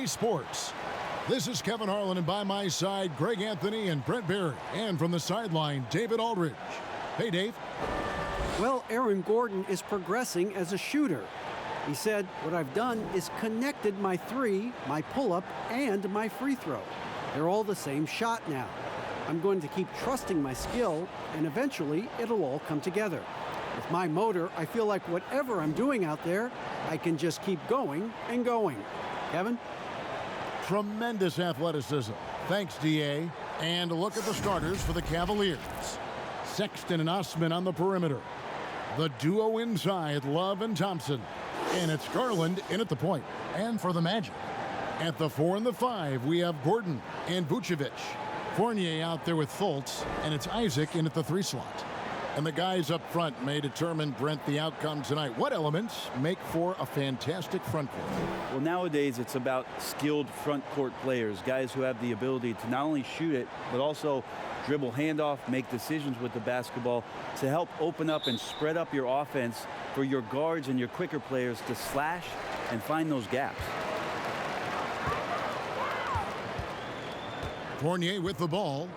Sports. This is Kevin Harlan, and by my side, Greg Anthony and Brent Barry. And from the sideline, David Aldridge. Hey, Dave. Well, Aaron Gordon is progressing as a shooter. He said, what I've done is connected my three, my pull-up, and my free throw. They're all the same shot now. I'm going to keep trusting my skill, and eventually it'll all come together. With my motor, I feel like whatever I'm doing out there, I can just keep going and going. Kevin? Tremendous athleticism. Thanks, D.A. And a look at the starters for the Cavaliers. Sexton and Osman on the perimeter. The duo inside, Love and Thompson. And it's Garland in at the point. And for the Magic, at the 4 and the 5, we have Gordon and Vucevic. Fournier out there with Fultz, and it's Isaac in at the 3 slot. And the guys up front may determine, Brent, the outcome tonight. What elements make for a fantastic front court? Well, nowadays it's about skilled front court players, guys who have the ability to not only shoot it, but also dribble handoff, make decisions with the basketball to help open up and spread up your offense for your guards and your quicker players to slash and find those gaps. Fournier with the ball.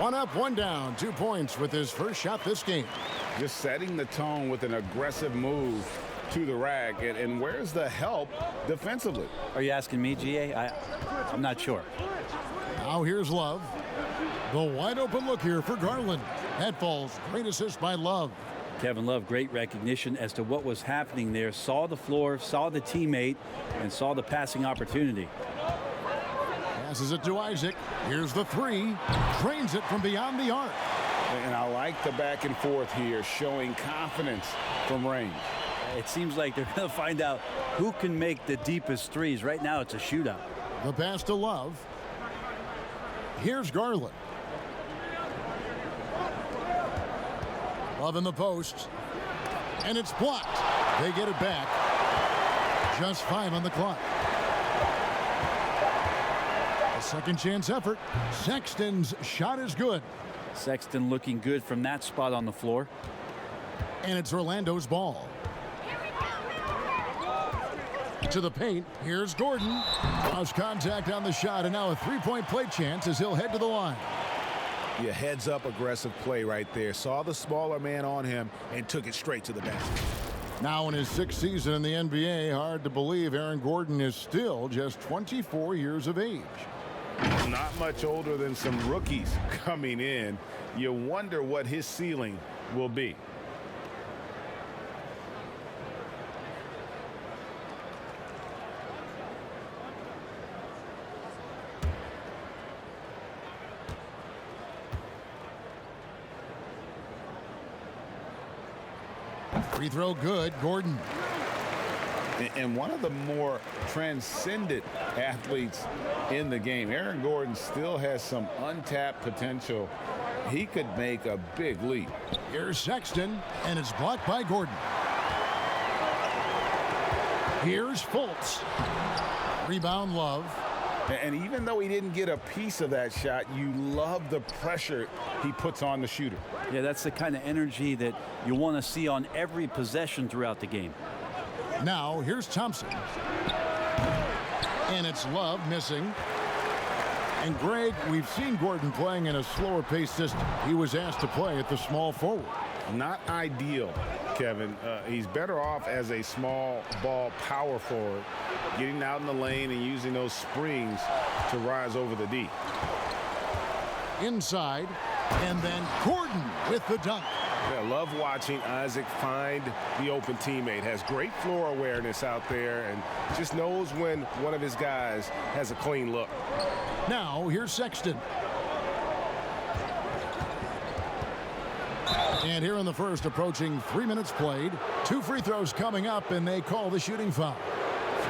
One up, one down, 2 points with his first shot this game. Just setting the tone with an aggressive move to the rack. And where's the help defensively? Are you asking me, GA? I'm not sure. Now here's Love. The wide open look here for Garland. That falls. Great assist by Love. Kevin Love, great recognition as to what was happening there. Saw the floor, saw the teammate, and saw the passing opportunity. Passes it to Isaac. Here's the 3. Trains it from beyond the arc. And I like the back and forth here, showing confidence from range. It seems like they're going to find out who can make the deepest threes. Right now, it's a shootout. The pass to Love. Here's Garland. Love in the post. And it's blocked. They get it back. Just 5 on the clock. A second chance effort. Sexton's shot is good. Sexton looking good from that spot on the floor. And it's Orlando's ball. To the paint. Here's Gordon. Lost contact on the shot, and now a 3-point play chance as he'll head to the line. Yeah, heads up aggressive play right there. Saw the smaller man on him and took it straight to the basket. Now in his 6th season in the NBA, hard to believe Aaron Gordon is still just 24 years of age. Not much older than some rookies coming in. You wonder what his ceiling will be. Free throw good, Gordon. And one of the more transcendent athletes in the game. Aaron Gordon still has some untapped potential. He could make a big leap. Here's Sexton, and it's blocked by Gordon. Here's Fultz. Rebound, Love. And even though he didn't get a piece of that shot, you love the pressure he puts on the shooter. Yeah, that's the kind of energy that you want to see on every possession throughout the game. Now, here's Thompson. And it's Love missing. And Greg, we've seen Gordon playing in a slower pace system. He was asked to play at the small forward. Not ideal, Kevin. He's better off as a small ball power forward, getting out in the lane and using those springs to rise over the D. Inside, and then Gordon with the dunk. Yeah, love watching Isaac find the open teammate. Has great floor awareness out there and just knows when one of his guys has a clean look. Now, here's Sexton. And here in the first, approaching 3 minutes played. 2 free throws coming up, and they call the shooting foul.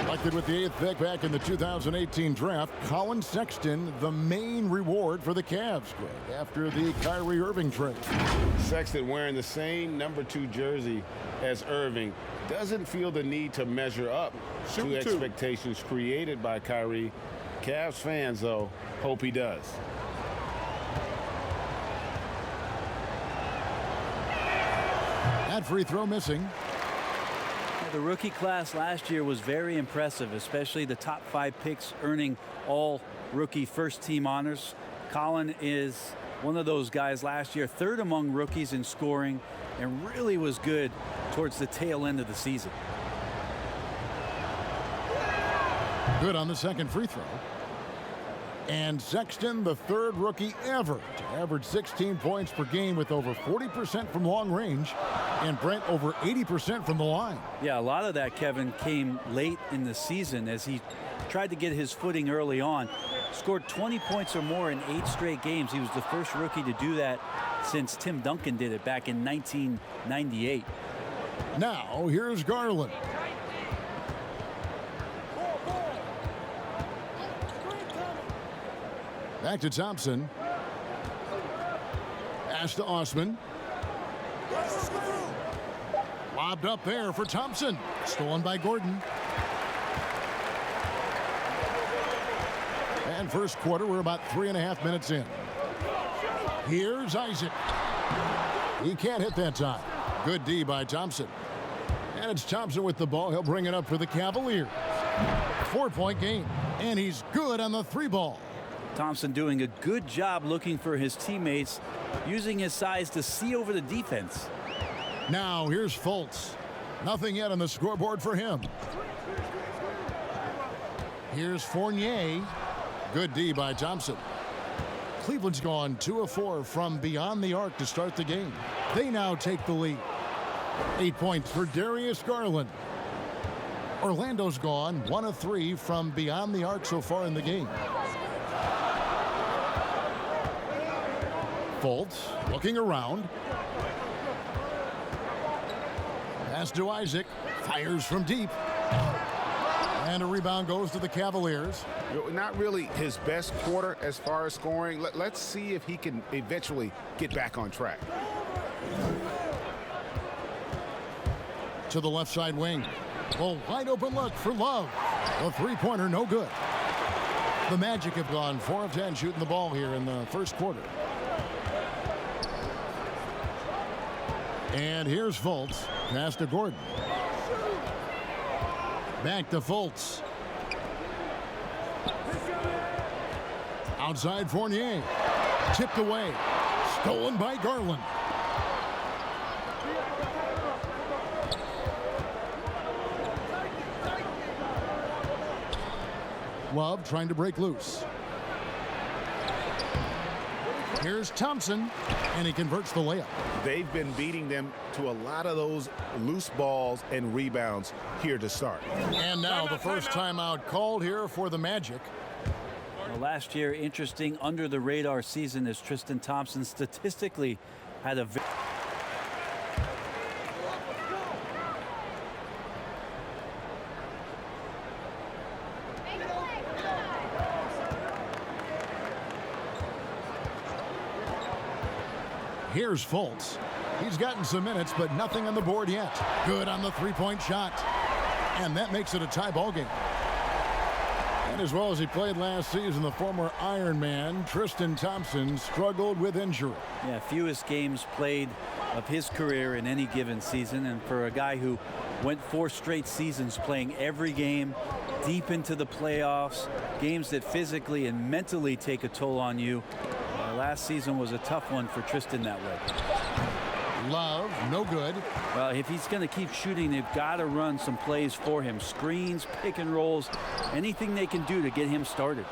Selected with the 8th pick back in the 2018 draft, Colin Sexton, the main reward for the Cavs, Greg, after the Kyrie Irving trade. Sexton wearing the same number 2 jersey as Irving. Doesn't feel the need to measure up to expectations created by Kyrie. Cavs fans, though, hope he does. That free throw missing. The rookie class last year was very impressive, especially the top 5 picks earning all rookie first team honors. Colin is one of those guys last year, 3rd among rookies in scoring, and really was good towards the tail end of the season. Good on the second free throw. And Sexton, the 3rd rookie ever to average 16 points per game with over 40% from long range, and Brent over 80% from the line. Yeah, a lot of that, Kevin, came late in the season as he tried to get his footing early on. Scored 20 points or more in 8 straight games. He was the first rookie to do that since Tim Duncan did it back in 1998. Now, here's Garland. Back to Thompson. Pass to Osman. Lobbed up there for Thompson. Stolen by Gordon. And first quarter, we're about 3.5 minutes in. Here's Isaac. He can't hit that time. Good D by Thompson. And it's Thompson with the ball. He'll bring it up for the Cavaliers. 4-point game. And he's good on the 3 ball. Thompson doing a good job looking for his teammates, using his size to see over the defense. Now here's Fultz. Nothing yet on the scoreboard for him. Here's Fournier. Good D by Thompson. Cleveland's gone 2 of 4 from beyond the arc to start the game. They now take the lead. 8 points for Darius Garland. Orlando's gone 1 of 3 from beyond the arc so far in the game. Fultz looking around. Pass to Isaac. Fires from deep. And a rebound goes to the Cavaliers. Not really his best quarter as far as scoring. Let's see if he can eventually get back on track. To the left side wing. A wide open look for Love. A 3-pointer, no good. The Magic have gone 4 of 10 shooting the ball here in the first quarter. And here's Fultz. Pass to Gordon. Back to Fultz. Outside Fournier. Tipped away. Stolen by Garland. Love trying to break loose. Here's Thompson, and he converts the layup. They've been beating them to a lot of those loose balls and rebounds here to start. And now the first timeout called here for the Magic. Well, last year, interesting under the radar season as Tristan Thompson statistically had a very Here's Fultz. He's gotten some minutes, but nothing on the board yet. Good on the 3-point shot. And that makes it a tie ball game. And as well as he played last season, the former Iron Man, Tristan Thompson, struggled with injury. Yeah, fewest games played of his career in any given season. And for a guy who went 4 straight seasons playing every game, deep into the playoffs, games that physically and mentally take a toll on you, last season was a tough one for Tristan that way. Love, no good. Well, if he's going to keep shooting, they've got to run some plays for him. Screens, pick and rolls, anything they can do to get him started.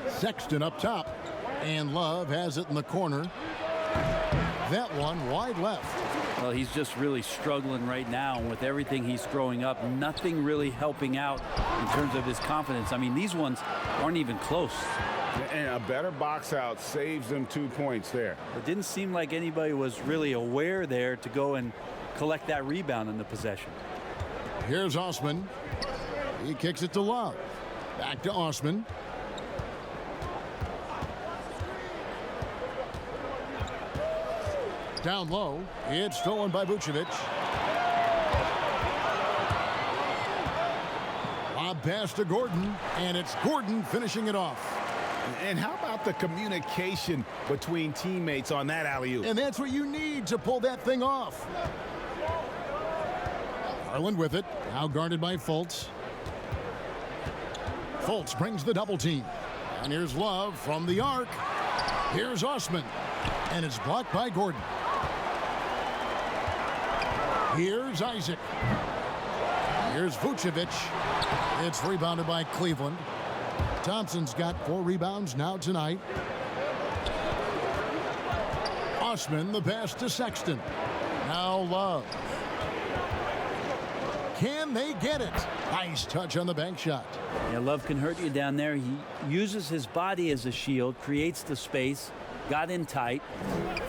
Sexton up top, and Love has it in the corner. That one wide left. Well, he's just really struggling right now with everything he's throwing up. Nothing really helping out in terms of his confidence. I mean, these ones aren't even close. And a better box out saves them 2 points there. It didn't seem like anybody was really aware there to go and collect that rebound in the possession. Here's Osman. He kicks it to Love. Back to Osman. Down low. It's stolen by Vucevic. Lob pass to Gordon, and it's Gordon finishing it off. And how about about the communication between teammates on that alley-oop? And that's what you need to pull that thing off. Garland with it. Now guarded by Fultz. Fultz brings the double team. And here's Love from the arc. Here's Osman. And it's blocked by Gordon. Here's Isaac. Here's Vucevic. It's rebounded by Cleveland. Thompson's got 4 rebounds now tonight. Osman, the pass to Sexton. Now Love. Can they get it? Nice touch on the bank shot. Yeah, Love can hurt you down there. He uses his body as a shield, creates the space, got in tight,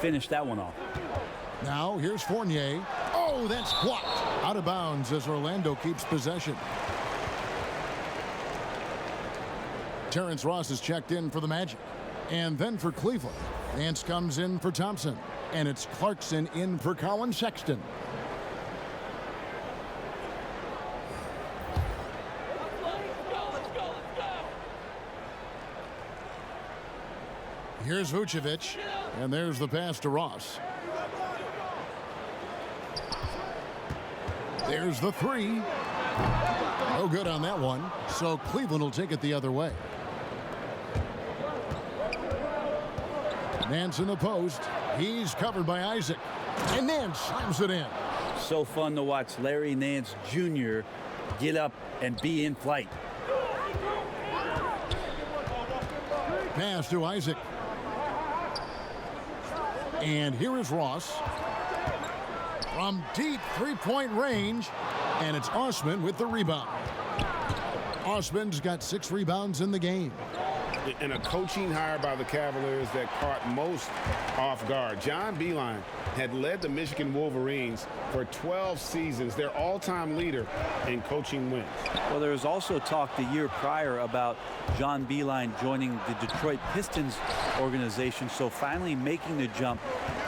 finished that one off. Now here's Fournier. Oh, that's blocked. Out of bounds as Orlando keeps possession. Terrence Ross is checked in for the Magic. And then for Cleveland. Nance comes in for Thompson. And it's Clarkson in for Colin Sexton. Here's Vucevic. And there's the pass to Ross. There's the 3. No good on that one. So Cleveland will take it the other way. Nance in the post. He's covered by Isaac. And Nance slams it in. So fun to watch Larry Nance Jr. get up and be in flight. Pass to Isaac. And here is Ross. From deep three-point range. And it's Osman with the rebound. Osman's got 6 rebounds in the game. And a coaching hire by the Cavaliers that caught most off guard. John Beilein had led the Michigan Wolverines for 12 seasons, their all-time leader in coaching wins. Well, there was also talk the year prior about John Beilein joining the Detroit Pistons organization, so finally making the jump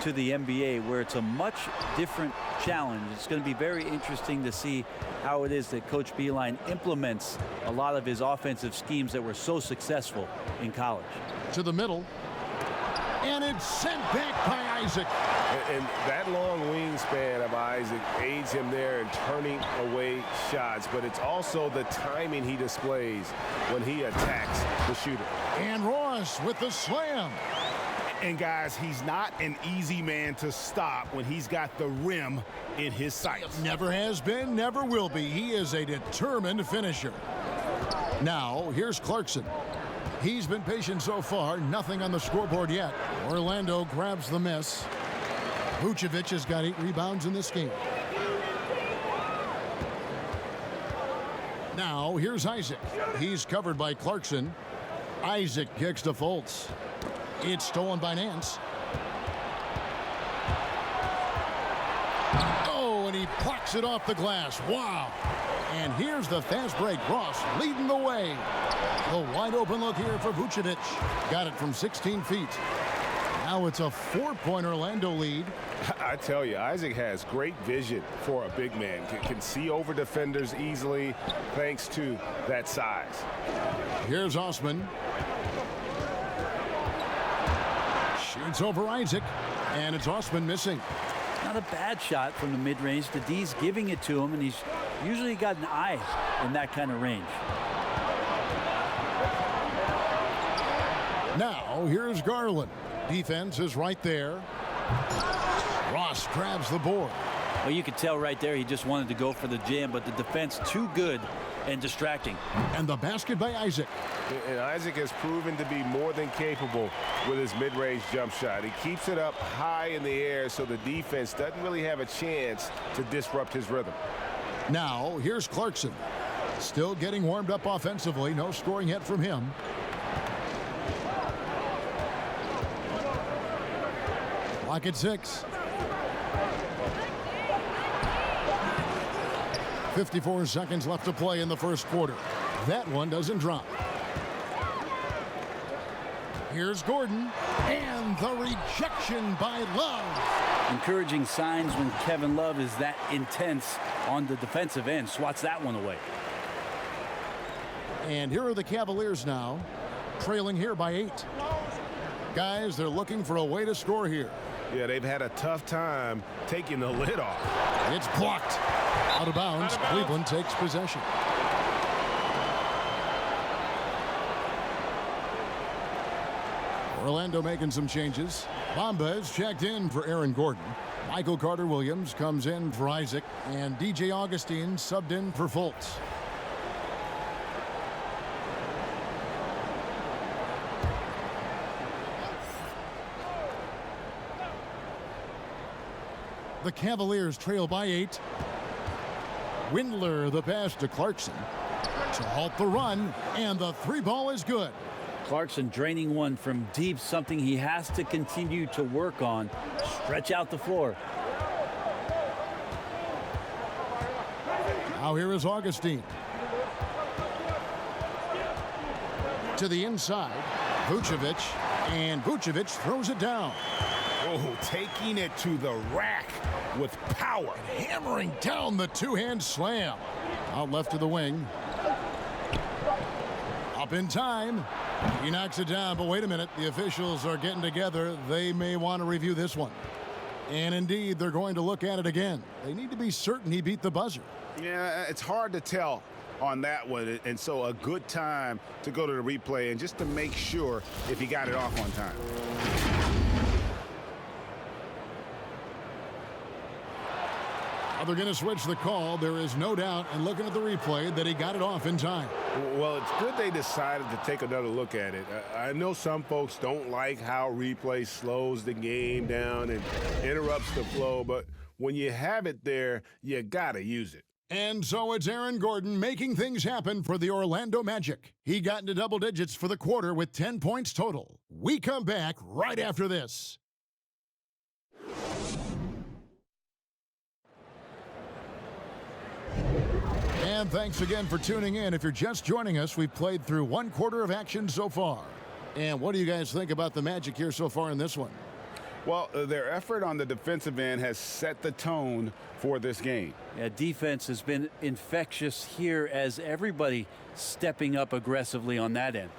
to the NBA, where it's a much different challenge. It's going to be very interesting to see how it is that Coach Beilein implements a lot of his offensive schemes that were so successful in college. To the middle. And it's sent back by Isaac. And that long wingspan of Isaac aids him there in turning away shots, but it's also the timing he displays when he attacks the shooter. And Ross with the slam. And guys, he's not an easy man to stop when he's got the rim in his sights. Never has been, never will be. He is a determined finisher. Now, here's Clarkson. He's been patient so far, nothing on the scoreboard yet. Orlando grabs the miss. Vucevic has got 8 rebounds in this game. Now, here's Isaac. He's covered by Clarkson. Isaac kicks to Fultz. It's stolen by Nance. Oh, and he plucks it off the glass. Wow. And here's the fast break. Ross leading the way. A wide open look here for Vucevic. Got it from 16 feet. Now it's a 4-point Orlando lead. I tell you, Isaac has great vision for a big man. Can see over defenders easily thanks to that size. Here's Osman. Shoots over Isaac. And it's Osman missing. Not a bad shot from the mid-range. The D's giving it to him, and he's usually got an eye in that kind of range. Now, here's Garland. Defense is right there. Ross grabs the board. Well, you could tell right there he just wanted to go for the jam, but the defense too good and distracting. And the basket by Isaac. And Isaac has proven to be more than capable with his mid-range jump shot. He keeps it up high in the air so the defense doesn't really have a chance to disrupt his rhythm. Now, here's Clarkson. Still getting warmed up offensively. No scoring yet from him. Clock at 6. 54 seconds left to play in the first quarter. That one doesn't drop. Here's Gordon. And the rejection by Love. Encouraging signs when Kevin Love is that intense on the defensive end. Swats that one away. And here are the Cavaliers now, trailing here by 8. Guys, they're looking for a way to score here. Yeah, they've had a tough time taking the lid off. It's blocked. Out of bounds. Cleveland takes possession. Orlando making some changes. Bombas checked in for Aaron Gordon. Michael Carter-Williams comes in for Isaac. And DJ Augustine subbed in for Fultz. The Cavaliers trail by 8. Windler the pass to Clarkson to halt the run, and the three ball is good. Clarkson draining one from deep, something he has to continue to work on. Stretch out the floor. Now here is Augustine. To the inside, Vucevic, and Vucevic throws it down. Oh, taking it to the rack with power. Hammering down the two-hand slam. Out left to the wing. Up in time. He knocks it down, but wait a minute. The officials are getting together. They may want to review this one. And indeed, they're going to look at it again. They need to be certain he beat the buzzer. Yeah, it's hard to tell on that one, and so a good time to go to the replay and just to make sure if he got it off on time. Now they're going to switch the call. There is no doubt, and looking at the replay, that he got it off in time. Well, it's good they decided to take another look at it. I know some folks don't like how replay slows the game down and interrupts the flow, but when you have it there, you got to use it. And so it's Aaron Gordon making things happen for the Orlando Magic. He got into double digits for the quarter with 10 points total. We come back right after this. And thanks again for tuning in. If you're just joining us, we've played through one quarter of action so far. And what do you guys think about the Magic here so far in this one? Well, their effort on the defensive end has set the tone for this game. Yeah, defense has been infectious here as everybody stepping up aggressively on that end.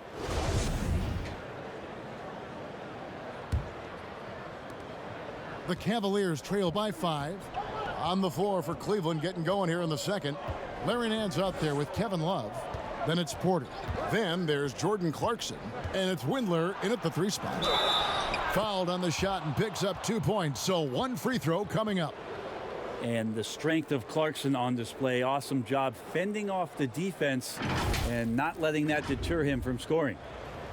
The Cavaliers trail by 5. On the floor for Cleveland, getting going here in the second. Larry Nance out there with Kevin Love. Then it's Porter. Then there's Jordan Clarkson. And it's Windler in at the 3 spot. Fouled on the shot and picks up 2 points. So one free throw coming up. And the strength of Clarkson on display. Awesome job fending off the defense and not letting that deter him from scoring.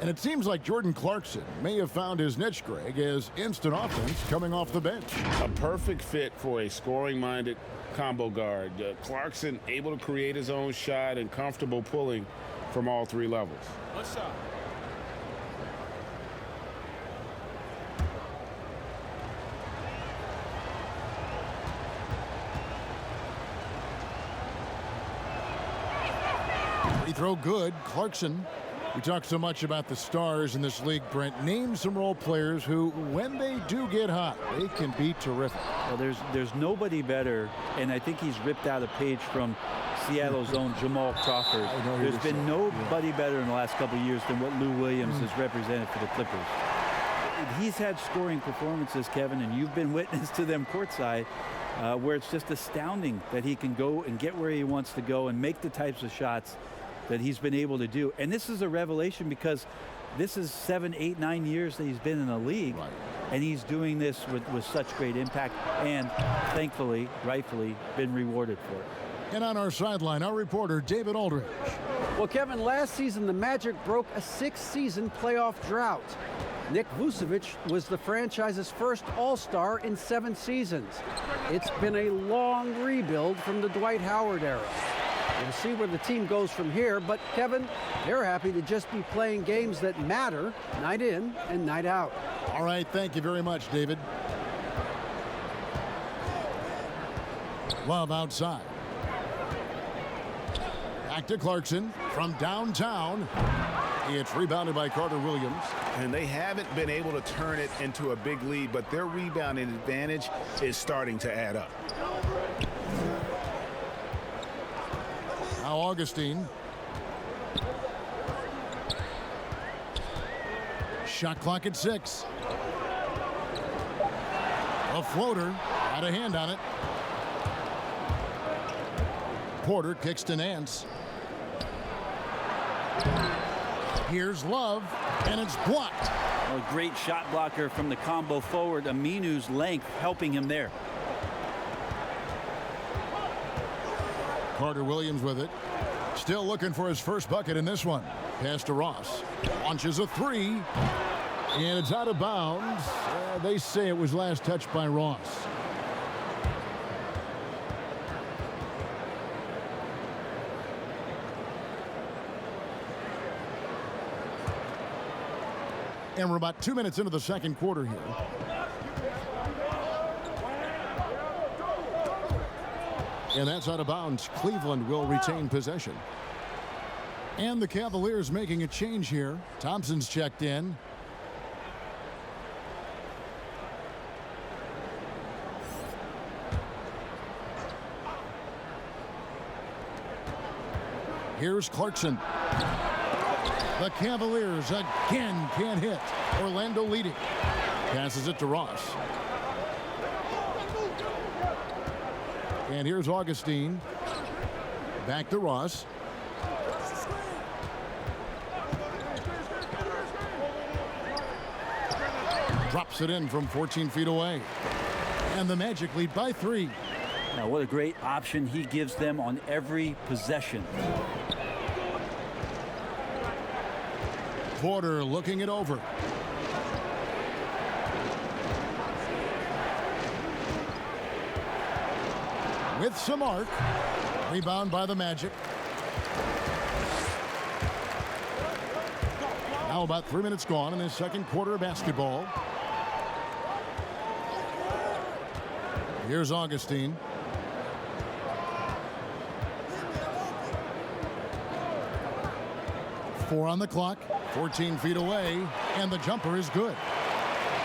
And it seems like Jordan Clarkson may have found his niche, Greg, as instant offense coming off the bench. A perfect fit for a scoring-minded combo guard. Clarkson able to create his own shot and comfortable pulling from all 3 levels. What's up? Free throw good. Clarkson. We talk so much about the stars in this league, Brent. Name some role players who, when they do get hot, they can be terrific. Well, there's nobody better, and I think he's ripped out a page from Seattle's own Jamal Crawford. There's been nobody better in the last couple of years than what Lou Williams has represented for the Clippers. He's had scoring performances, Kevin, and you've been witness to them courtside, where it's just astounding that he can go and get where he wants to go and make the types of shots that he's been able to do. And this is a revelation because this is 7, 8, 9 years that he's been in the league. Right. And he's doing this with such great impact and thankfully, rightfully, been rewarded for it. And on our sideline, our reporter, David Aldridge. Well, Kevin, last season the Magic broke a 6-season playoff drought. Nick Vucevic was the franchise's first All-Star in 7 seasons. It's been a long rebuild from the Dwight Howard era. We'll see where the team goes from here, but Kevin, they're happy to just be playing games that matter night in and night out. All right, thank you very much, David. Love outside. Back to Clarkson from downtown. It's rebounded by Carter-Williams. And they haven't been able to turn it into a big lead, but their rebounding advantage is starting to add up. Now Augustine. Shot clock at 6. A floater. Got a hand on it. Porter kicks to Nance. Here's Love, and it's blocked. A great shot blocker from the combo forward. Aminu's length helping him there. Carter Williams with it. Still looking for his first bucket in this one. Pass to Ross. Launches a 3. And it's out of bounds. They say it was last touched by Ross. And we're about 2 minutes into the second quarter here. And that's out of bounds. Cleveland will retain possession. And the Cavaliers making a change here. Thompson's checked in. Here's Clarkson. The Cavaliers again can't hit. Orlando leading. Passes it to Ross. And here's Augustine. Back to Ross. Drops it in from 14 feet away. And the Magic lead by 3. Now, what a great option he gives them on every possession. Porter looking it over. With some arc. Rebound by the Magic. Now about 3 minutes gone in this second quarter of basketball. Here's Augustine. Four on the clock. 14 feet away, and the jumper is good.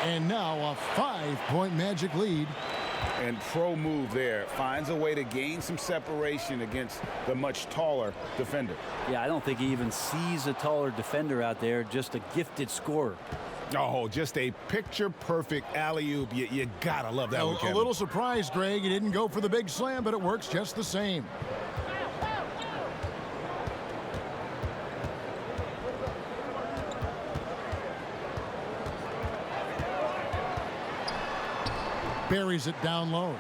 And now a 5-point Magic lead. And pro move there. Finds a way to gain some separation against the much taller defender. Yeah, I don't think he even sees a taller defender out there, just a gifted scorer. Oh, just a picture-perfect alley-oop. You gotta love that one, Kevin. A little surprised, Greg. He didn't go for the big slam, but it works just the same. Buries it down low.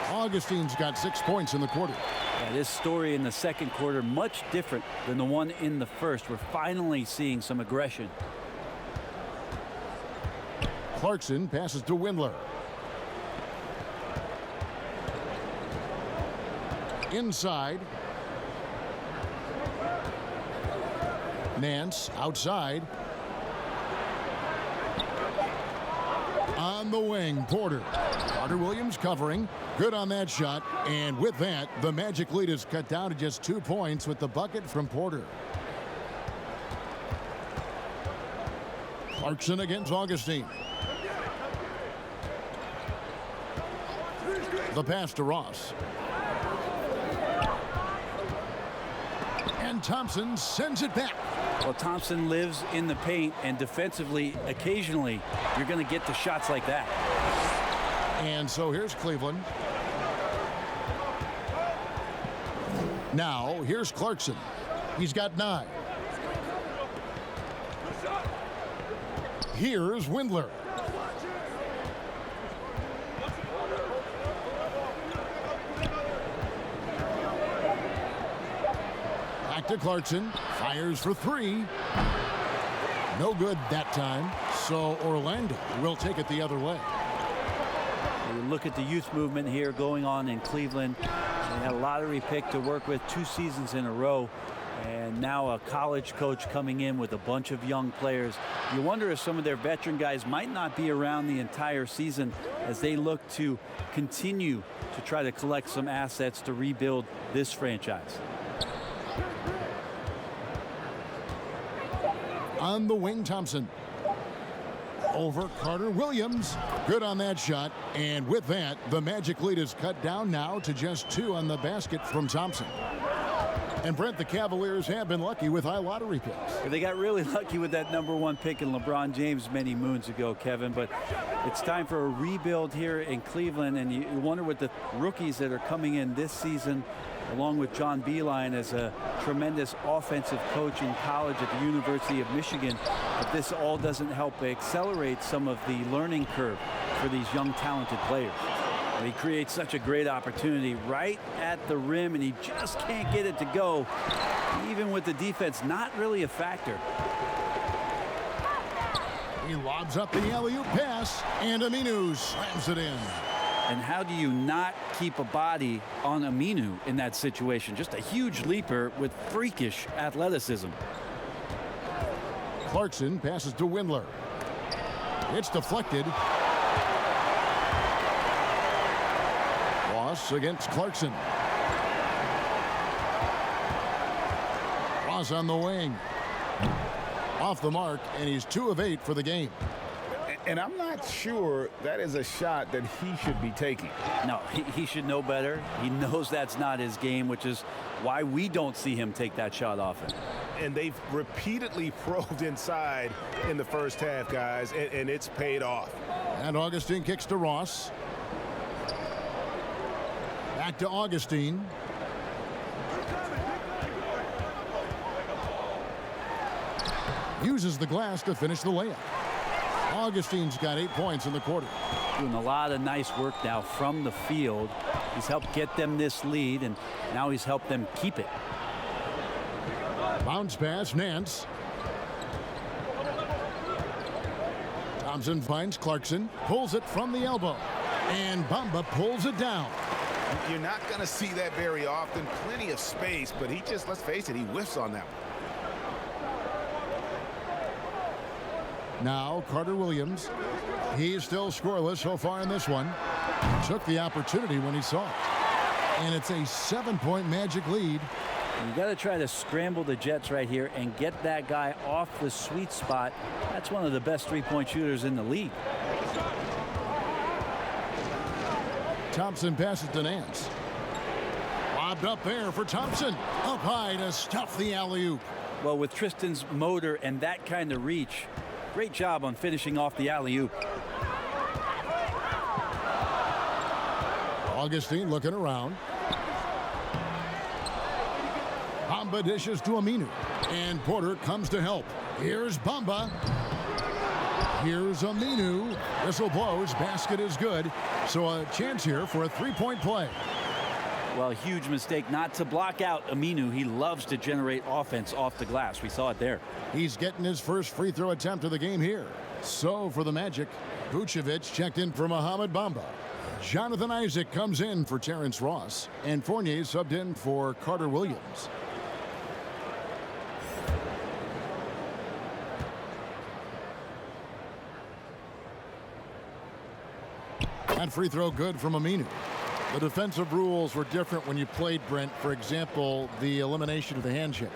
Augustine's got 6 points in the quarter. Yeah, this story in the second quarter much different than the one in the first. We're finally seeing some aggression. Clarkson passes to Windler. Inside. Nance outside. On the wing, Porter. Carter Williams covering. Good on that shot. And with that, the Magic lead is cut down to just 2 points with the bucket from Porter. Clarkson against Augustine. The pass to Ross. And Thompson sends it back. Well, Thompson lives in the paint, and defensively, occasionally, you're going to get the shots like that. And so here's Cleveland. Now, here's Clarkson. He's got 9. Here's Windler. Back to Clarkson. Fires for 3. No good that time. So Orlando will take it the other way. You look at the youth movement here going on in Cleveland. They had a lottery pick to work with 2 seasons in a row. And now a college coach coming in with a bunch of young players. You wonder if some of their veteran guys might not be around the entire season as they look to continue to try to collect some assets to rebuild this franchise. On the wing, Thompson. Over Carter Williams. Good on that shot. And with that, the Magic lead is cut down now to just 2 on the basket from Thompson. And Brent, the Cavaliers have been lucky with high lottery picks. They got really lucky with that #1 pick in LeBron James many moons ago, Kevin. But it's time for a rebuild here in Cleveland. And you wonder what the rookies that are coming in this season, along with John Beilein as a tremendous offensive coach in college at the University of Michigan, if this all doesn't help accelerate some of the learning curve for these young, talented players. And he creates such a great opportunity right at the rim, and he just can't get it to go, even with the defense not really a factor. He lobs up the alley-oop pass, and Aminu slams it in. And how do you not keep a body on Aminu in that situation? Just a huge leaper with freakish athleticism. Clarkson passes to Windler. It's deflected. Ross against Clarkson. Ross on the wing. Off the mark, and he's 2 of 8 for the game. And I'm not sure that is a shot that he should be taking. No, he should know better. He knows that's not his game, which is why we don't see him take that shot often. And they've repeatedly probed inside in the first half, guys, and it's paid off. And Augustine kicks to Ross. Back to Augustine. Uses the glass to finish the layup. Augustine's got 8 points in the quarter. Doing a lot of nice work now from the field. He's helped get them this lead, and now he's helped them keep it. Bounce pass, Nance. Thompson finds Clarkson, pulls it from the elbow, and Bamba pulls it down. You're not going to see that very often. Plenty of space, but he just, let's face it, he whiffs on that one. Now Carter Williams. He's still scoreless so far in this one. Took the opportunity when he saw it. And it's a 7-point Magic lead. You got to try to scramble the Jets right here and get that guy off the sweet spot. That's one of the best three-point shooters in the league. Thompson passes to Nance. Lobbed up there for Thompson. Up high to stuff the alley-oop. Well, with Tristan's motor and that kind of reach, great job on finishing off the alley-oop. Augustine looking around. Bamba dishes to Aminu. And Porter comes to help. Here's Bamba. Here's Aminu. Whistle blows. Basket is good. So a chance here for a three-point play. Well, huge mistake not to block out Aminu. He loves to generate offense off the glass. We saw it there. He's getting his first free throw attempt of the game here. So for the Magic, Vucevic checked in for Mohamed Bamba. Jonathan Isaac comes in for Terrence Ross. And Fournier subbed in for Carter Williams. That free throw good from Aminu. The defensive rules were different when you played, Brent. For example, the elimination of the hand check.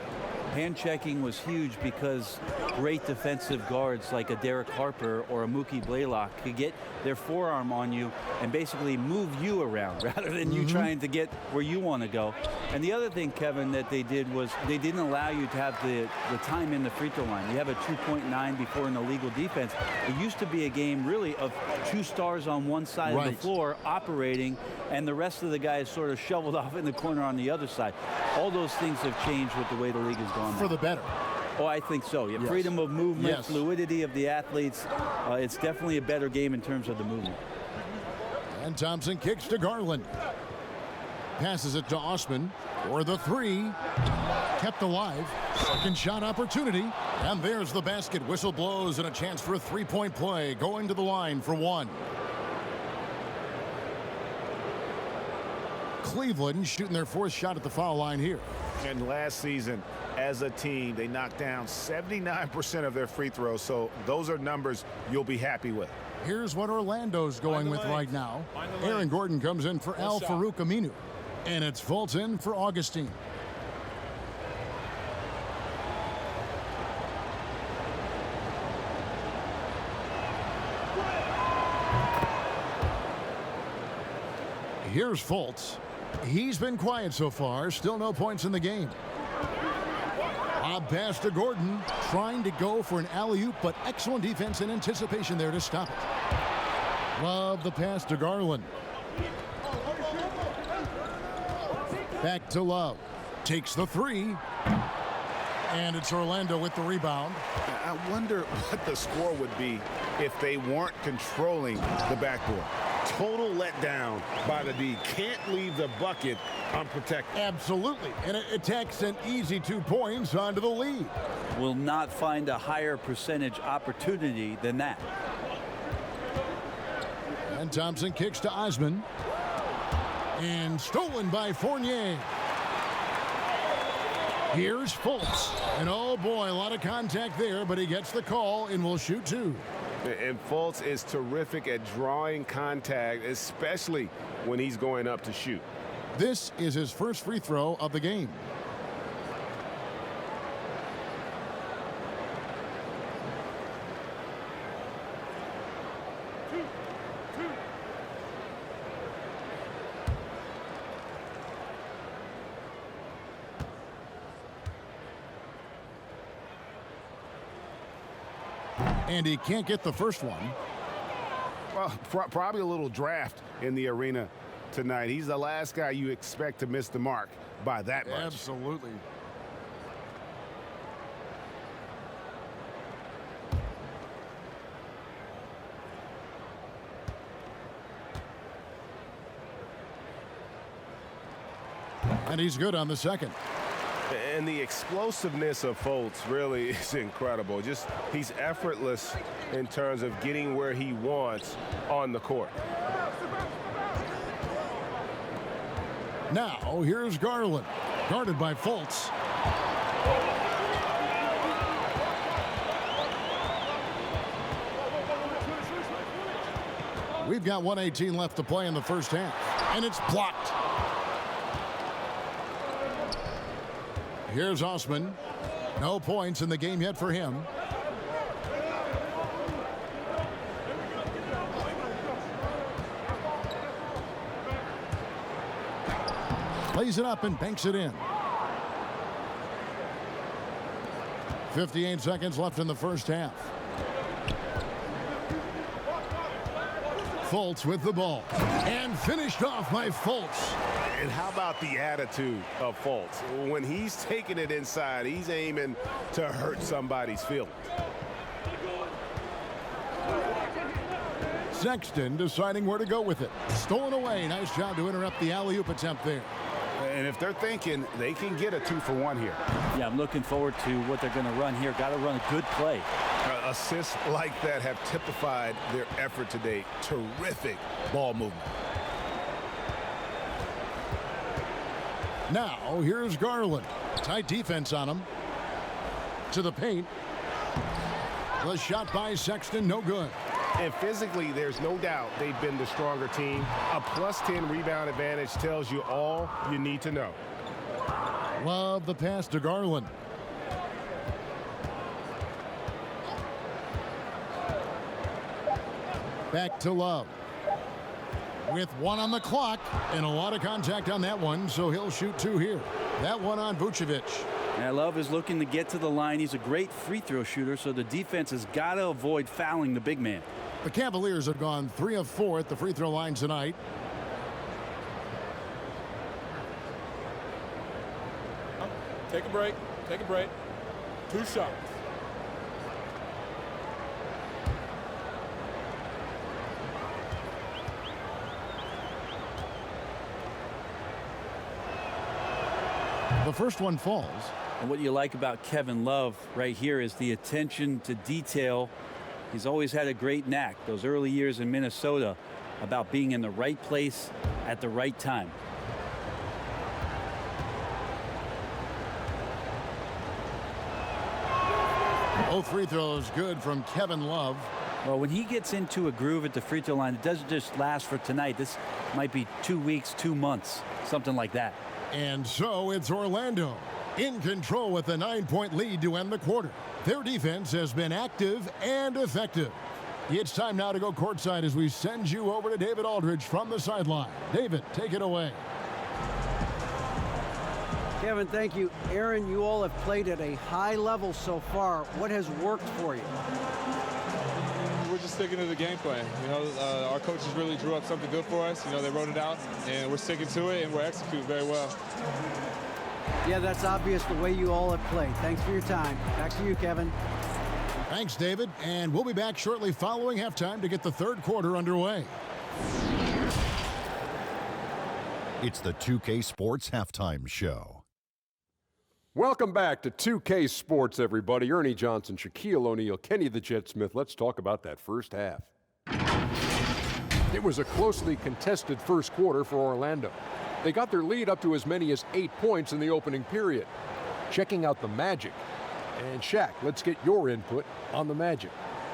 Hand checking was huge because great defensive guards like a Derek Harper or a Mookie Blaylock could get their forearm on you and basically move you around rather than you trying to get where you want to go. And the other thing, Kevin, that they did was they didn't allow you to have the time in the free throw line. You have a 2.9 before an illegal defense. It used to be a game really of two stars on one side of the floor operating, and the rest of the guys sort of shoveled off in the corner on the other side. All those things have changed with the way the league has gone. For the better. Oh, I think so. Yeah, freedom of movement, fluidity of the athletes. It's definitely a better game in terms of the movement. And Thompson kicks to Garland. Passes it to Osman for the three. Kept alive. Second shot opportunity. And there's the basket. Whistle blows and a chance for a three-point play. Going to the line for one. Cleveland shooting their fourth shot at the foul line here. And last season, as a team, they knocked down 79% of their free throws. So those are numbers you'll be happy with. Here's what Orlando's going with right now. Aaron Gordon comes in for Al Farouk Aminu. And it's Fultz in for Augustine. Here's Fultz. He's been quiet so far. Still no points in the game. Lob pass to Gordon, trying to go for an alley-oop, but excellent defense and anticipation there to stop it. Love the pass to Garland. Back to Love. Takes the three. And it's Orlando with the rebound. I wonder what the score would be if they weren't controlling the backboard. Total letdown by the D. Can't leave the bucket unprotected. Absolutely. And it takes an easy 2 points onto the lead. Will not find a higher percentage opportunity than that. And Thompson kicks to Osman. And stolen by Fournier. Here's Fultz. And oh boy, a lot of contact there, but he gets the call and will shoot two. And Fultz is terrific at drawing contact, especially when he's going up to shoot. This is his first free throw of the game. And he can't get the first one. Well, probably a little draft in the arena tonight. He's the last guy you expect to miss the mark by that much. Absolutely. And he's good on the second. And the explosiveness of Fultz really is incredible. Just he's effortless in terms of getting where he wants on the court. Now here's Garland, guarded by Fultz. We've got 1:18 left to play in the first half, and it's blocked. Here's Osman. No points in the game yet for him. Lays it up and banks it in. 58 seconds left in the first half. Fultz with the ball. And finished off by Fultz. And how about the attitude of Fultz? When he's taking it inside, he's aiming to hurt somebody's feelings. Sexton deciding where to go with it. Stolen away. Nice job to interrupt the alley-oop attempt there. And if they're thinking they can get a 2-for-1 here. Yeah, I'm looking forward to what they're going to run here. Got to run a good play. Assists like that have typified their effort today. Terrific ball movement. Now, here's Garland. Tight defense on him. To the paint. The shot by Sexton, no good. And physically, there's no doubt they've been the stronger team. A +10 rebound advantage tells you all you need to know. Love the pass to Garland. Back to Love. With one on the clock and a lot of contact on that one, so he'll shoot two here. That one on Vucevic. And Love is looking to get to the line. He's a great free throw shooter, so the defense has got to avoid fouling the big man. The Cavaliers have gone 3 of 4 at the free throw line tonight. Take a break. Take a break. 2 shots. The first one falls. And what you like about Kevin Love right here is the attention to detail. He's always had a great knack, those early years in Minnesota, about being in the right place at the right time. Both free throws good from Kevin Love. Well, when he gets into a groove at the free throw line, it doesn't just last for tonight. This might be 2 weeks, 2 months, something like that. And so it's Orlando in control with a 9-point lead to end the quarter. Their defense has been active and effective. It's time now to go courtside as we send you over to David Aldridge from the sideline. David, take it away. Kevin, thank you. Aaron, you all have played at a high level so far. What has worked for you? We're just sticking to the game plan. You know, our coaches really drew up something good for us. You know, they wrote it out, and we're sticking to it, and we're executing very well. Yeah, that's obvious the way you all have played. Thanks for your time. Back to you, Kevin. Thanks, David. And we'll be back shortly following halftime to get the third quarter underway. It's the 2K Sports Halftime Show. Welcome back to 2K Sports, everybody. Ernie Johnson, Shaquille O'Neal, Kenny the Jet Smith. Let's talk about that first half. It was a closely contested first quarter for Orlando. They got their lead up to as many as 8 points in the opening period. Checking out the Magic. And Shaq, let's get your input on the Magic.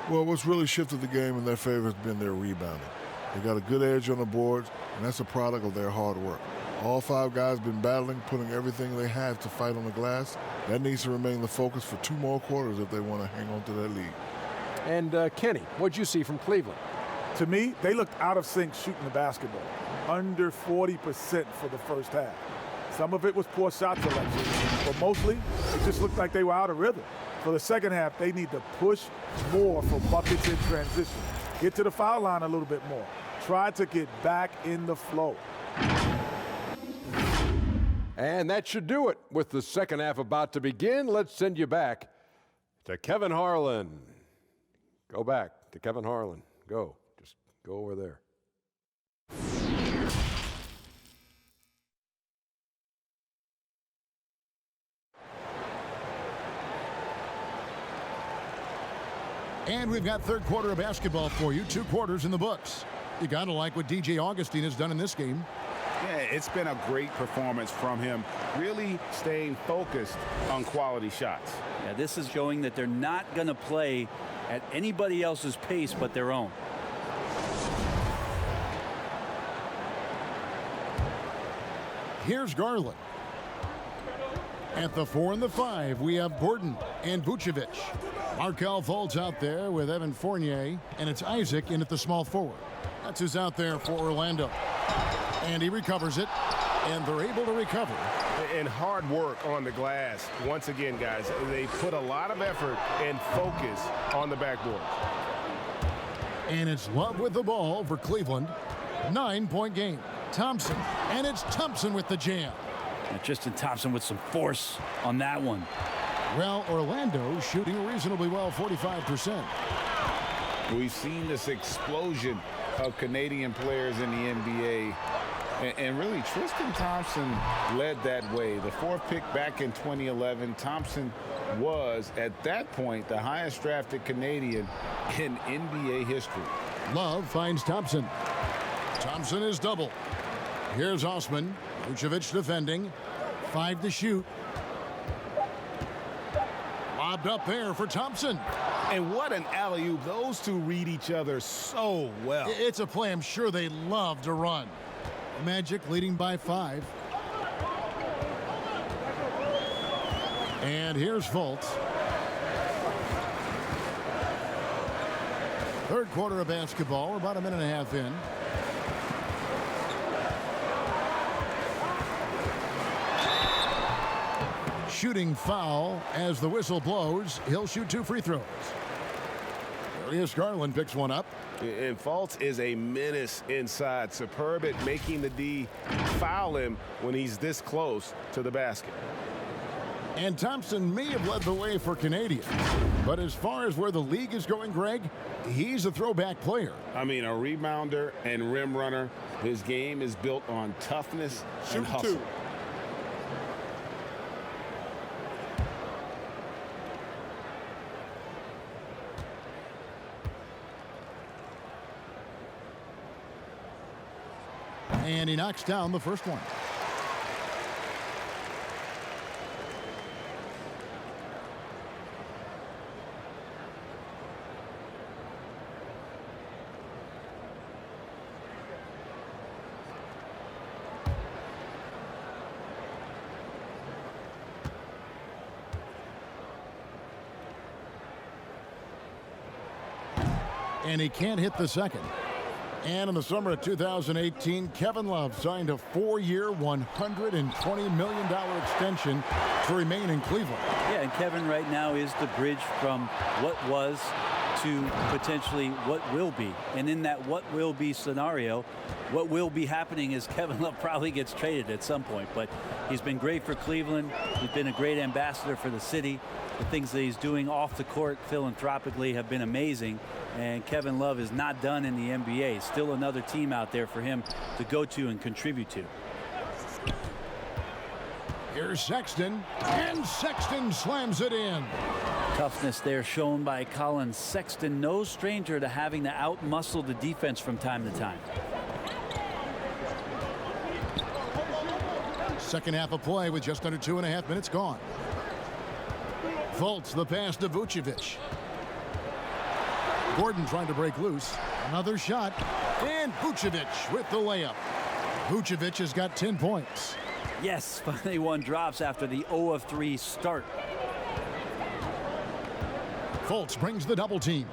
Well, what's really shifted the game in their favor has been their rebounding. They got a good edge on the boards, and that's a product of their hard work. All 5 guys been battling, putting everything they have to fight on the glass. That needs to remain the focus for 2 more quarters if they want to hang on to that lead. And Kenny, what'd you see from Cleveland? To me, they looked out of sync shooting the basketball. Under 40% for the first half. Some of it was poor shot selection, but mostly it just looked like they were out of rhythm. For the second half, they need to push more for buckets in transition. Get to the foul line a little bit more. Try to get back in the flow. And that should do it. With the second half about to begin, let's send you back to Kevin Harlan. Go back to Kevin Harlan. Go. Just go over there. And we've got third quarter of basketball for you. 2 quarters in the books. You got to like what DJ Augustine has done in this game. Yeah, it's been a great performance from him, really staying focused on quality shots. Yeah, this is showing that they're not going to play at anybody else's pace but their own. Here's Garland. At the 4 and the 5, we have Gordon and Vucevic. Markelle Fultz out there with Evan Fournier, and it's Isaac in at the small forward. That's who's out there for Orlando. And he recovers it, and they're able to recover. And hard work on the glass. Once again, guys, they put a lot of effort and focus on the backboard. And it's Love with the ball for Cleveland. 9-point game. Thompson, and it's Thompson with the jam. And Tristan Thompson with some force on that one. Well, Orlando shooting reasonably well, 45%. We've seen this explosion of Canadian players in the NBA. And really, Tristan Thompson led that way. The 4th pick back in 2011, Thompson was, at that point, the highest drafted Canadian in NBA history. Love finds Thompson. Thompson is double. Here's Osman. Vucevic defending. 5 to shoot. Lobbed up there for Thompson. And what an alley-oop. Those two read each other so well. It's a play I'm sure they love to run. Magic leading by 5. And here's Fultz. Third quarter of basketball. We're about a minute and a half in. Shooting foul as the whistle blows. He'll shoot 2 free throws. Darius Garland picks one up. And Fultz is a menace inside. Superb at making the D foul him when he's this close to the basket. And Thompson may have led the way for Canadians. But as far as where the league is going, Greg, he's a throwback player. I mean, a rebounder and rim runner. His game is built on toughness and hustle. 2. And he knocks down the first one. And he can't hit the second. And in the summer of 2018, Kevin Love signed a 4-year, $120 million extension to remain in Cleveland. Yeah, and Kevin right now is the bridge from what was to potentially what will be. And in that what will be scenario, what will be happening is Kevin Love probably gets traded at some point. But he's been great for Cleveland. He's been a great ambassador for the city. The things that he's doing off the court philanthropically have been amazing. And Kevin Love is not done in the NBA. Still another team out there for him to go to and contribute to. Here's Sexton, and Sexton slams it in. Toughness there shown by Colin Sexton. No stranger to having to outmuscle the defense from time to time. Second half of play with just under 2.5 minutes gone. Fultz the pass to Vucevic. Gordon trying to break loose. Another shot. And Vucevic with the layup. Vucevic has got 10 points. Yes, finally one drops after the 0 of 3 start. Fultz brings the double team.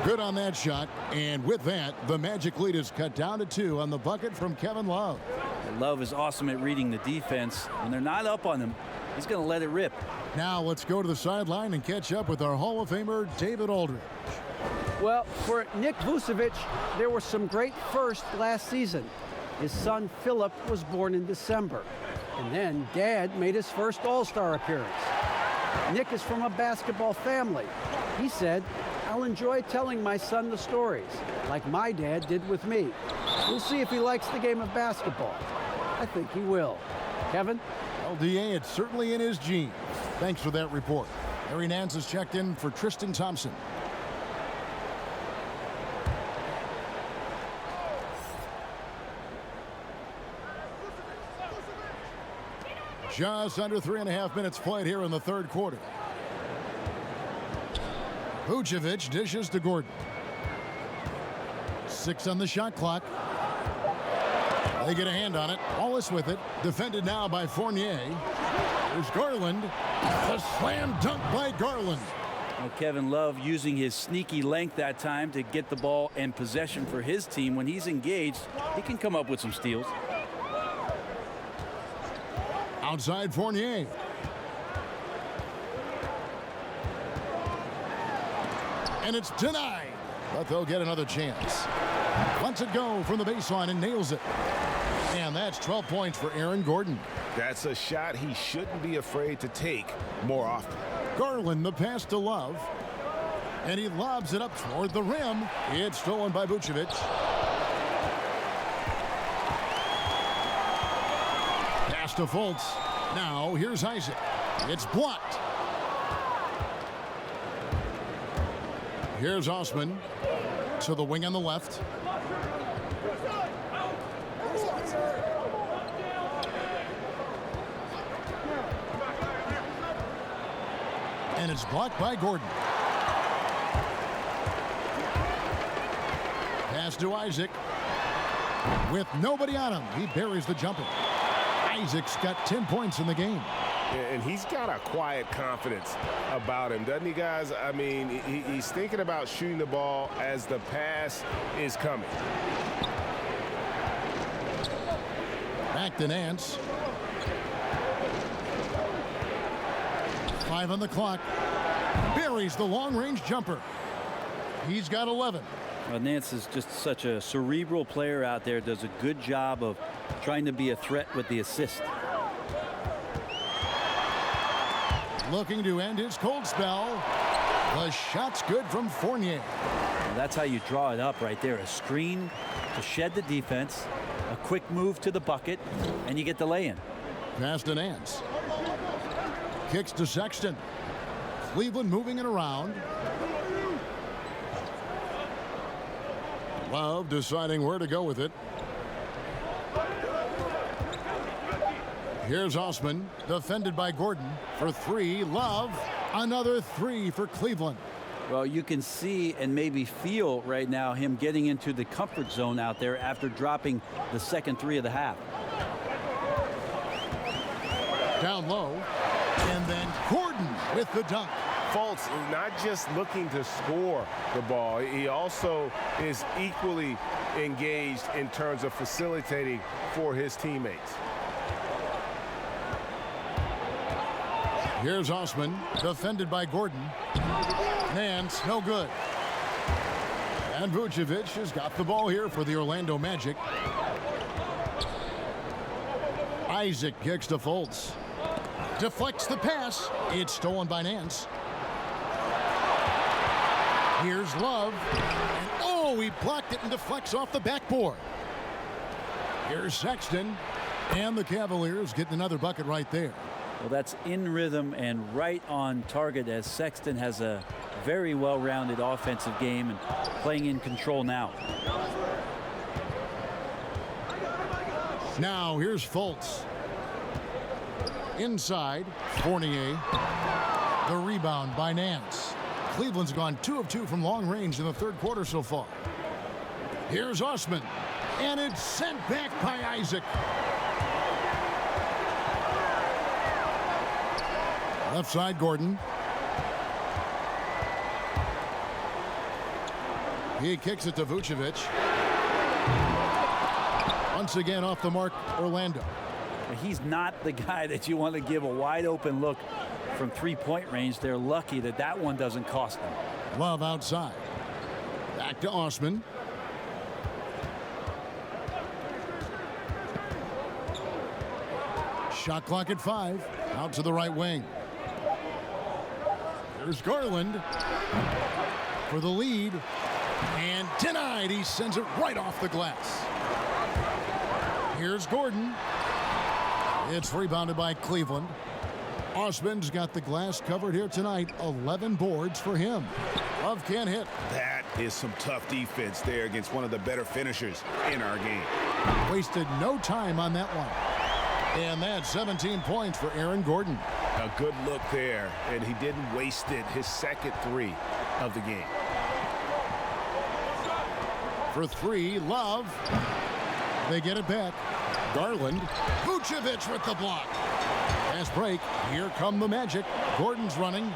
Good on that shot. And with that, the Magic lead is cut down to 2 on the bucket from Kevin Love. Love is awesome at reading the defense. When they're not up on him, he's going to let it rip. Now let's go to the sideline and catch up with our Hall of Famer, David Aldridge. Well, for Nick Vucevic, there were some great firsts last season. His son, Philip, was born in December. And then Dad made his first All-Star appearance. Nick is from a basketball family. He said, "I'll enjoy telling my son the stories, like my dad did with me. We'll see if he likes the game of basketball." I think he will. Kevin? Well, DA, it's certainly in his genes. Thanks for that report. Harry Nance has checked in for Tristan Thompson. Just under 3.5 minutes played here in the third quarter. Vucevic dishes to Gordon. 6 on the shot clock. They get a hand on it. Wallace with it. Defended now by Fournier. There's Garland. A slam dunk by Garland. Well, Kevin Love using his sneaky length that time to get the ball and possession for his team. When he's engaged, he can come up with some steals. Outside Fournier. And it's denied, but they'll get another chance. Lets it go from the baseline and nails it. And that's 12 points for Aaron Gordon. That's a shot he shouldn't be afraid to take more often. Garland the pass to Love. And he lobs it up toward the rim. It's stolen by Vucevic. Pass to Fultz. Now here's Isaac. It's blocked. Here's Osman to the wing on the left. And it's blocked by Gordon. Pass to Isaac. With nobody on him, he buries the jumper. Isaac's got 10 points in the game. And he's got a quiet confidence about him, doesn't he, guys? I mean, he's thinking about shooting the ball as the pass is coming. Back to Nance. 5 on the clock. Buries the long-range jumper. He's got 11. Nance is just such a cerebral player out there. Does a good job of trying to be a threat with the assist. Looking to end his cold spell. The shot's good from Fournier. Well, that's how you draw it up right there. A screen to shed the defense. A quick move to the bucket. And you get the lay-in. Pass to Nance. Kicks to Sexton. Cleveland moving it around. Love deciding where to go with it. Here's Osman, defended by Gordon for 3. Love, another 3 for Cleveland. Well, you can see and maybe feel right now him getting into the comfort zone out there after dropping the second 3 of the half. Down low, and then Gordon with the dunk. Fultz is not just looking to score the ball. He also is equally engaged in terms of facilitating for his teammates. Here's Osman, defended by Gordon. Nance, no good. And Vucevic has got the ball here for the Orlando Magic. Isaac kicks to Fultz. Deflects the pass. It's stolen by Nance. Here's Love. And oh, he blocked it and deflects off the backboard. Here's Sexton. And the Cavaliers get another bucket right there. Well, that's in rhythm and right on target, as Sexton has a very well-rounded offensive game and playing in control now. Now here's Fultz. Inside, Fournier. The rebound by Nance. Cleveland's gone 2 of 2 from long range in the third quarter so far. Here's Osman. And it's sent back by Isaac. Left side, Gordon. He kicks it to Vucevic. Once again off the mark, Orlando. He's not the guy that you want to give a wide open look from three-point range. They're lucky that that one doesn't cost them. Love outside. Back to Osman. Shot clock at 5. Out to the right wing. There's Garland for the lead. And denied. He sends it right off the glass. Here's Gordon. It's rebounded by Cleveland. Osman's got the glass covered here tonight. 11 boards for him. Love can't hit. That is some tough defense there against one of the better finishers in our game. Wasted no time on that one. And that's 17 points for Aaron Gordon. A good look there, and he didn't waste it. His second 3 of the game. For 3, Love. They get it back. Garland. Vucevic with the block. Fast break. Here come the Magic. Gordon's running.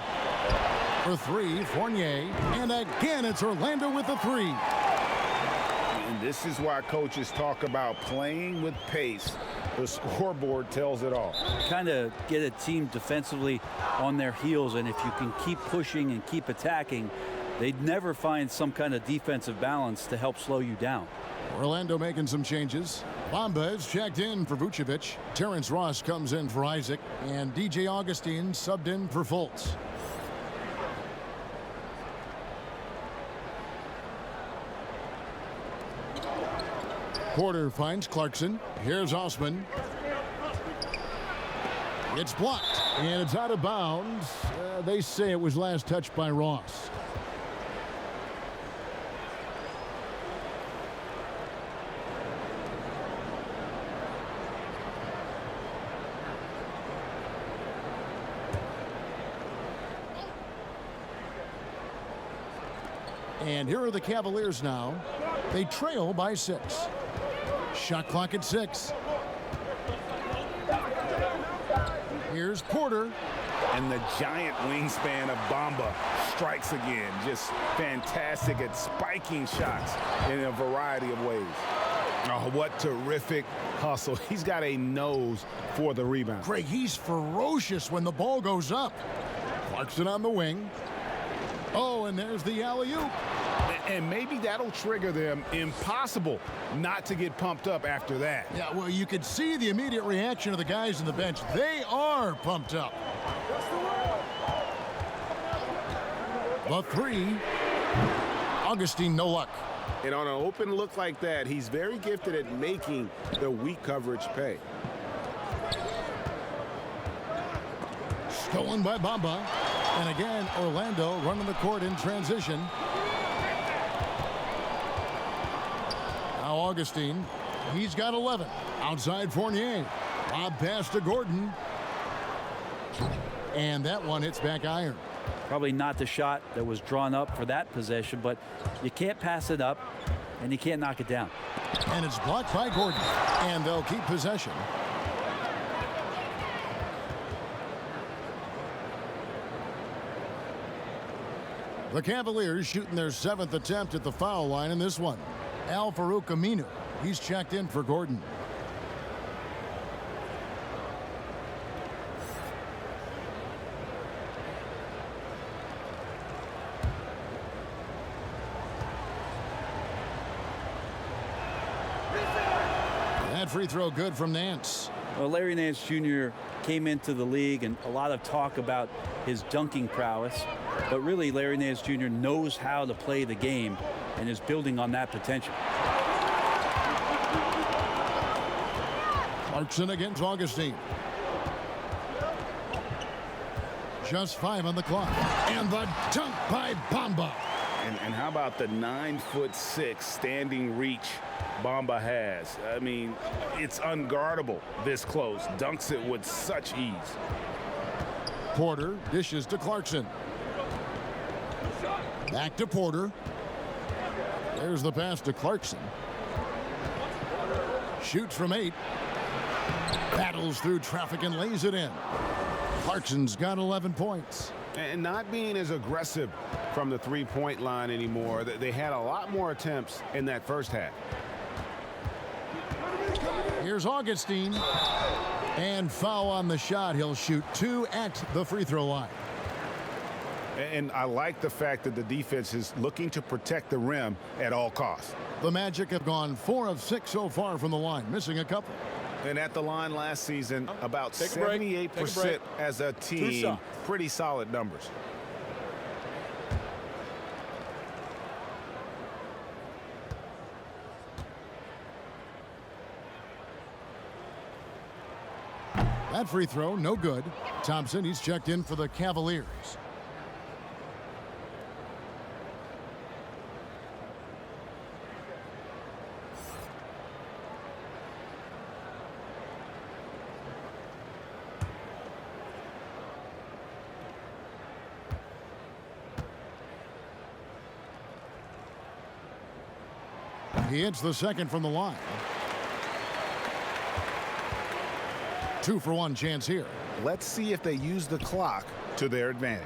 For 3, Fournier. And again, it's Orlando with the 3. And this is why coaches talk about playing with pace. The scoreboard tells it all. Kind of get a team defensively on their heels, and if you can keep pushing and keep attacking, they'd never find some kind of defensive balance to help slow you down. Orlando making some changes. Bamba is checked in for Vucevic. Terrence Ross comes in for Isaac. And DJ Augustine subbed in for Fultz. Porter finds Clarkson. Here's Osman. It's blocked. And it's out of bounds. They say it was last touched by Ross. And here are the Cavaliers now. They trail by 6. Shot clock at 6. Here's Porter. And the giant wingspan of Bamba strikes again. Just fantastic at spiking shots in a variety of ways. Oh, what terrific hustle. He's got a nose for the rebound. Greg, he's ferocious when the ball goes up. Clarkson on the wing. Oh, and there's the alley-oop. And maybe that'll trigger them. Impossible not to get pumped up after that. Yeah, well, you could see the immediate reaction of the guys on the bench. They are pumped up. The 3. Augustine, no luck. And on an open look like that, he's very gifted at making the weak coverage pay. Stolen by Bamba. And again, Orlando running the court in transition. Now Augustine, he's got 11. Outside Fournier. Lob pass to Gordon. And that one hits back iron. Probably not the shot that was drawn up for that possession, but you can't pass it up and you can't knock it down. And it's blocked by Gordon. And they'll keep possession. The Cavaliers shooting their 7th attempt at the foul line in this one. Al-Farouq Aminu, he's checked in for Gordon. That free throw good from Nance. Well, Larry Nance Jr. came into the league, and a lot of talk about his dunking prowess. But really, Larry Nance Jr. knows how to play the game and is building on that potential. Clarkson against Augustine. Just 5 on the clock. And the dunk by Bamba. And how about the 9'6" standing reach Bamba has? I mean, it's unguardable this close. Dunks it with such ease. Porter dishes to Clarkson. Back to Porter. There's the pass to Clarkson. Shoots from 8. Battles through traffic and lays it in. Clarkson's got 11 points. And not being as aggressive from the three-point line anymore. They had a lot more attempts in that first half. Here's Augustine. And foul on the shot. He'll shoot 2 at the free throw line. And I like the fact that the defense is looking to protect the rim at all costs. The Magic have gone 4 of 6 so far from the line, missing a couple. And at the line last season, about 78% as a team. Pretty solid numbers. That free throw, no good. Thompson, he's checked in for the Cavaliers. He hits the second from the line. 2-for-1 chance here. Let's see if they use the clock to their advantage.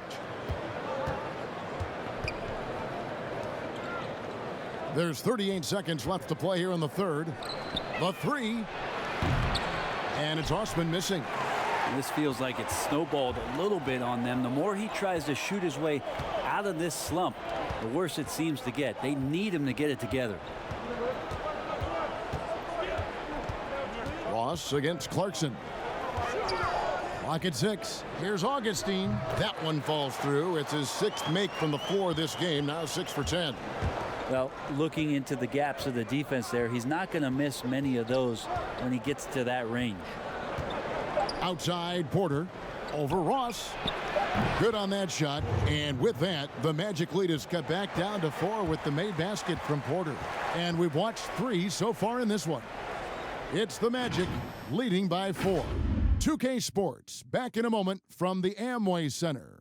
There's 38 seconds left to play here in the third. The 3. And it's Osman missing. And this feels like it's snowballed a little bit on them. The more he tries to shoot his way out of this slump, the worse it seems to get. They need him to get it together. Ross against Clarkson. Clock at 6. Here's Augustine. That one falls through. It's his 6th make from the floor this game. Now 6 for 10. Well, looking into the gaps of the defense there, he's not going to miss many of those when he gets to that range. Outside Porter. Over Ross. Good on that shot. And with that, the Magic lead is cut back down to 4 with the made basket from Porter. And we've watched 3 so far in this one. It's the Magic leading by 4. 2K Sports back in a moment from the Amway Center.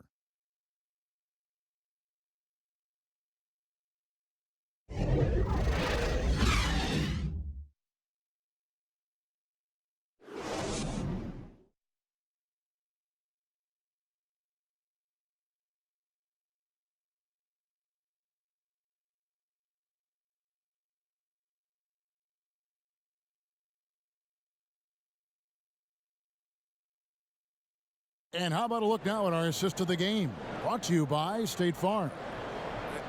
And how about a look now at our assist of the game? Brought to you by State Farm.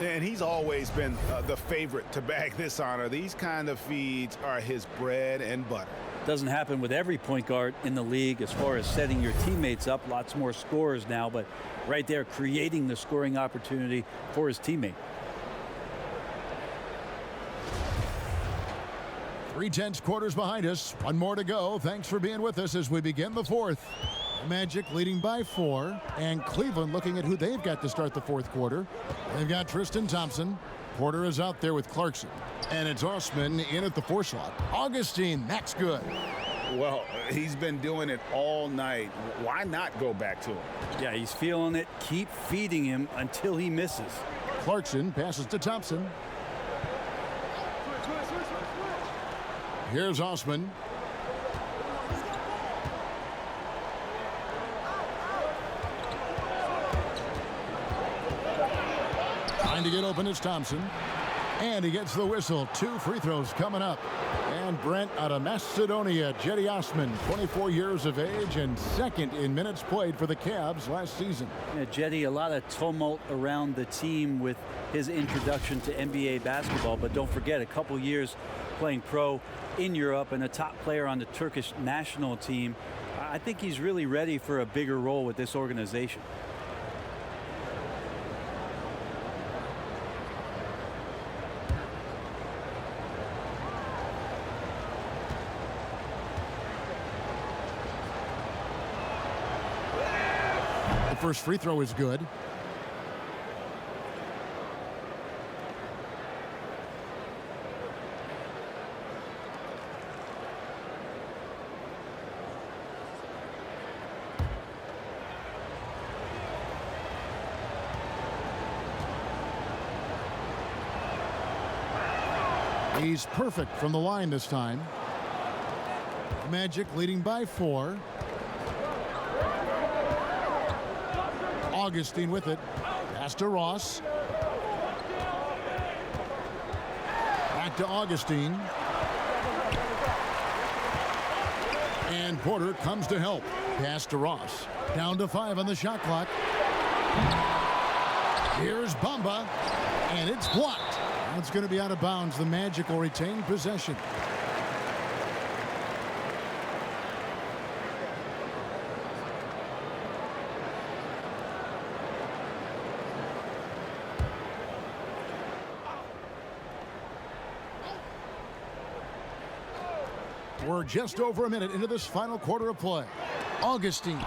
And he's always been the favorite to bag this honor. These kind of feeds are his bread and butter. Doesn't happen with every point guard in the league as far as setting your teammates up. Lots more scorers now, but right there creating the scoring opportunity for his teammate. 3/10 quarters behind us. 1 more to go. Thanks for being with us as we begin the 4th. Magic leading by 4, and Cleveland looking at who they've got to start the 4th quarter. They've got Tristan Thompson. Porter is out there with Clarkson. And it's Osman in at the 4 slot. Augustine, that's good. Well, he's been doing it all night. Why not go back to him? Yeah, he's feeling it. Keep feeding him until he misses. Clarkson passes to Thompson. Here's Osman. Trying to get open is Thompson. And he gets the whistle. 2 free throws coming up. And Brent out of Macedonia, Jetty Osman, 24 years of age and second in minutes played for the Cavs last season. Yeah, Jetty, a lot of tumult around the team with his introduction to NBA basketball. But don't forget, a couple years playing pro in Europe and a top player on the Turkish national team. I think he's really ready for a bigger role with this organization. The first free throw is good. He's perfect from the line this time. Magic leading by 4. Augustine with it. Pass to Ross. Back to Augustine. And Porter comes to help. Pass to Ross. Down to 5 on the shot clock. Here's Bamba. And it's blocked. It's going to be out of bounds. The Magic will retain possession. We're just over a minute into this final quarter of play. Augustine.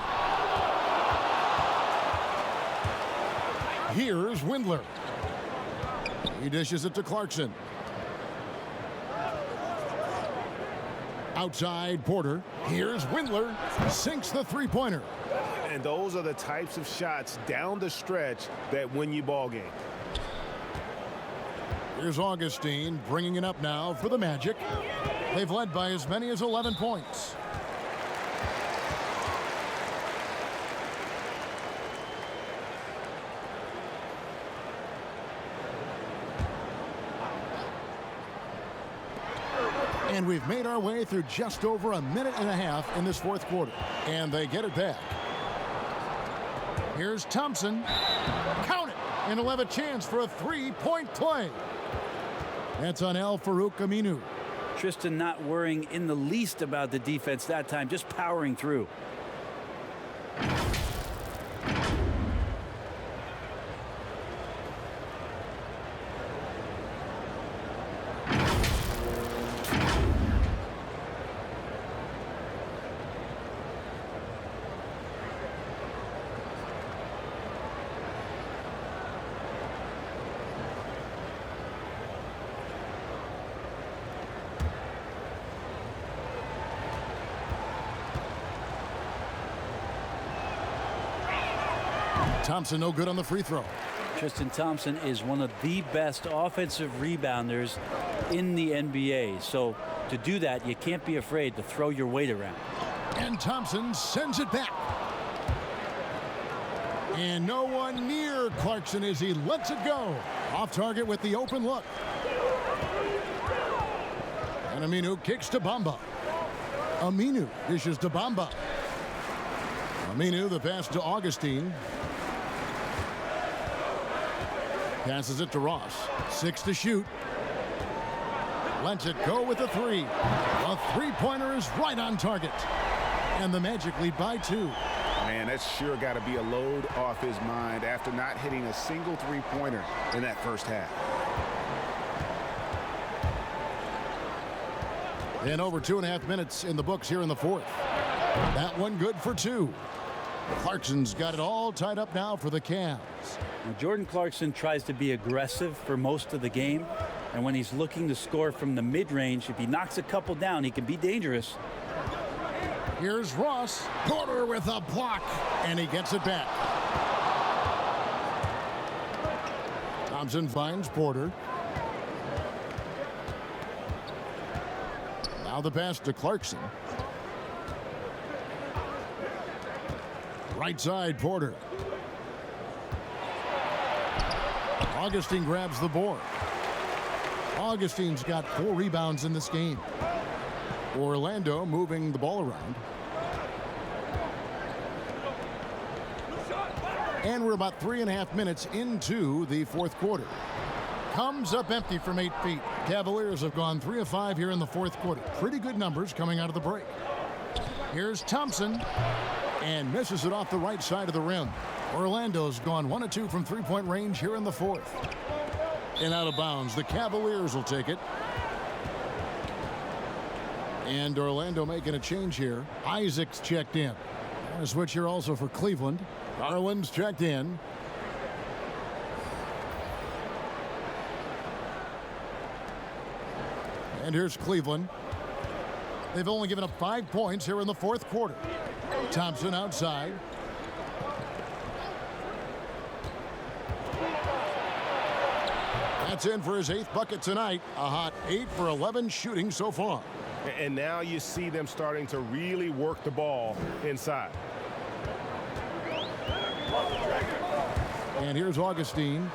Here's Windler. He dishes it to Clarkson. Outside Porter. Here's Windler. Sinks the three-pointer. And those are the types of shots down the stretch that win you ball games. Here's Augustine bringing it up now for the Magic. They've led by as many as 11 points. And we've made our way through just over a minute and a half in this fourth quarter. And they get it back. Here's Thompson. Count it. And he'll have a chance for a three-point play. That's on Al-Farouq Aminu. Tristan not worrying in the least about the defense that time, just powering through. Thompson no good on the free throw. Tristan Thompson is one of the best offensive rebounders in the NBA. So to do that, you can't be afraid to throw your weight around. And Thompson sends it back. And no one near Clarkson as he lets it go. Off target with the open look. And Aminu kicks to Bamba. Aminu dishes to Bamba. Aminu the pass to Augustine. Passes it to Ross. 6 to shoot. Lets it go with a 3. A three-pointer is right on target. And the Magic lead by 2. Man, that's sure got to be a load off his mind after not hitting a single three-pointer in that first half. And over 2.5 minutes in the books here in the fourth. That one good for 2. Clarkson's got it all tied up now for the Cavs. Now, Jordan Clarkson tries to be aggressive for most of the game. And when he's looking to score from the mid-range, if he knocks a couple down, he can be dangerous. Here's Ross. Porter with a block. And he gets it back. Thompson finds Porter. Now the pass to Clarkson. Right side, Porter. Augustine grabs the board. Augustine's got 4 rebounds in this game. Orlando moving the ball around. And we're about 3.5 minutes into the fourth quarter. Comes up empty from 8 feet. Cavaliers have gone 3 of 5 here in the fourth quarter. Pretty good numbers coming out of the break. Here's Thompson, and misses it off the right side of the rim. Orlando's gone 1 of 2 from three-point range here in the fourth. And out of bounds. The Cavaliers will take it. And Orlando making a change here. Isaac's checked in. A switch here also for Cleveland. Garland's checked in. And here's Cleveland. They've only given up 5 points here in the fourth quarter. Thompson outside. That's in for his 8th bucket tonight. A hot 8 for 11 shooting so far. And now you see them starting to really work the ball inside. And here's Augustine.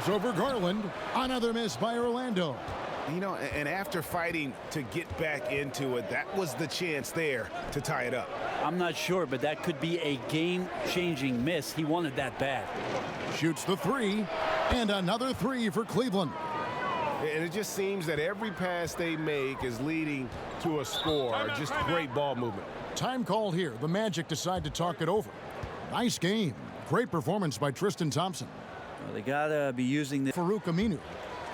Shoots over Garland. Another miss by Orlando. You know, and after fighting to get back into it, that was the chance there to tie it up. I'm not sure, but that could be a game-changing miss. He wanted that bad. Shoots the 3, and another 3 for Cleveland. And it just seems that every pass they make is leading to a score. Just great ball movement. Time called here. The Magic decide to talk it over. Nice game. Great performance by Tristan Thompson. Well, they got to be using the Farouk Aminu.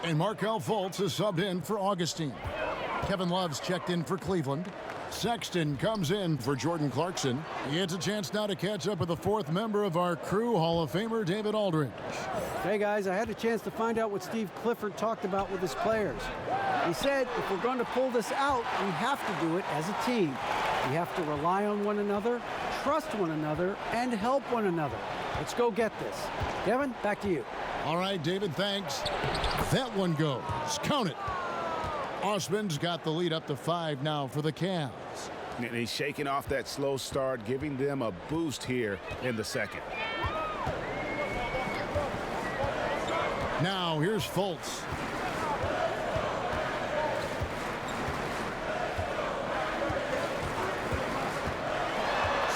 And Markelle Fultz is subbed in for Augustine. Kevin Love's checked in for Cleveland. Sexton comes in for Jordan Clarkson. He gets a chance now to catch up with the 4th member of our crew, Hall of Famer David Aldridge. Hey guys, I had a chance to find out what Steve Clifford talked about with his players. He said if we're going to pull this out, we have to do it as a team. We have to rely on one another, trust one another, and help one another. Let's go get this. Kevin, back to you. All right, David, thanks. That one goes. Count it. Osman's got the lead up to 5 now for the Cavs. And he's shaking off that slow start, giving them a boost here in the second. Now here's Fultz.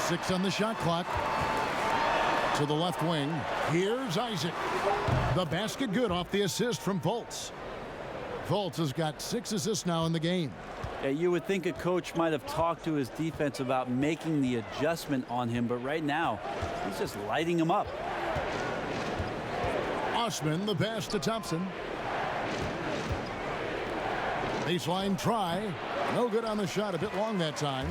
Six on the shot clock. To the left wing. Here's Isaac. The basket good off the assist from Fultz. Fultz has got 6 assists now in the game. Yeah, you would think a coach might have talked to his defense about making the adjustment on him, but right now, he's just lighting him up. Osman, the pass to Thompson. Baseline try. No good on the shot. A bit long that time.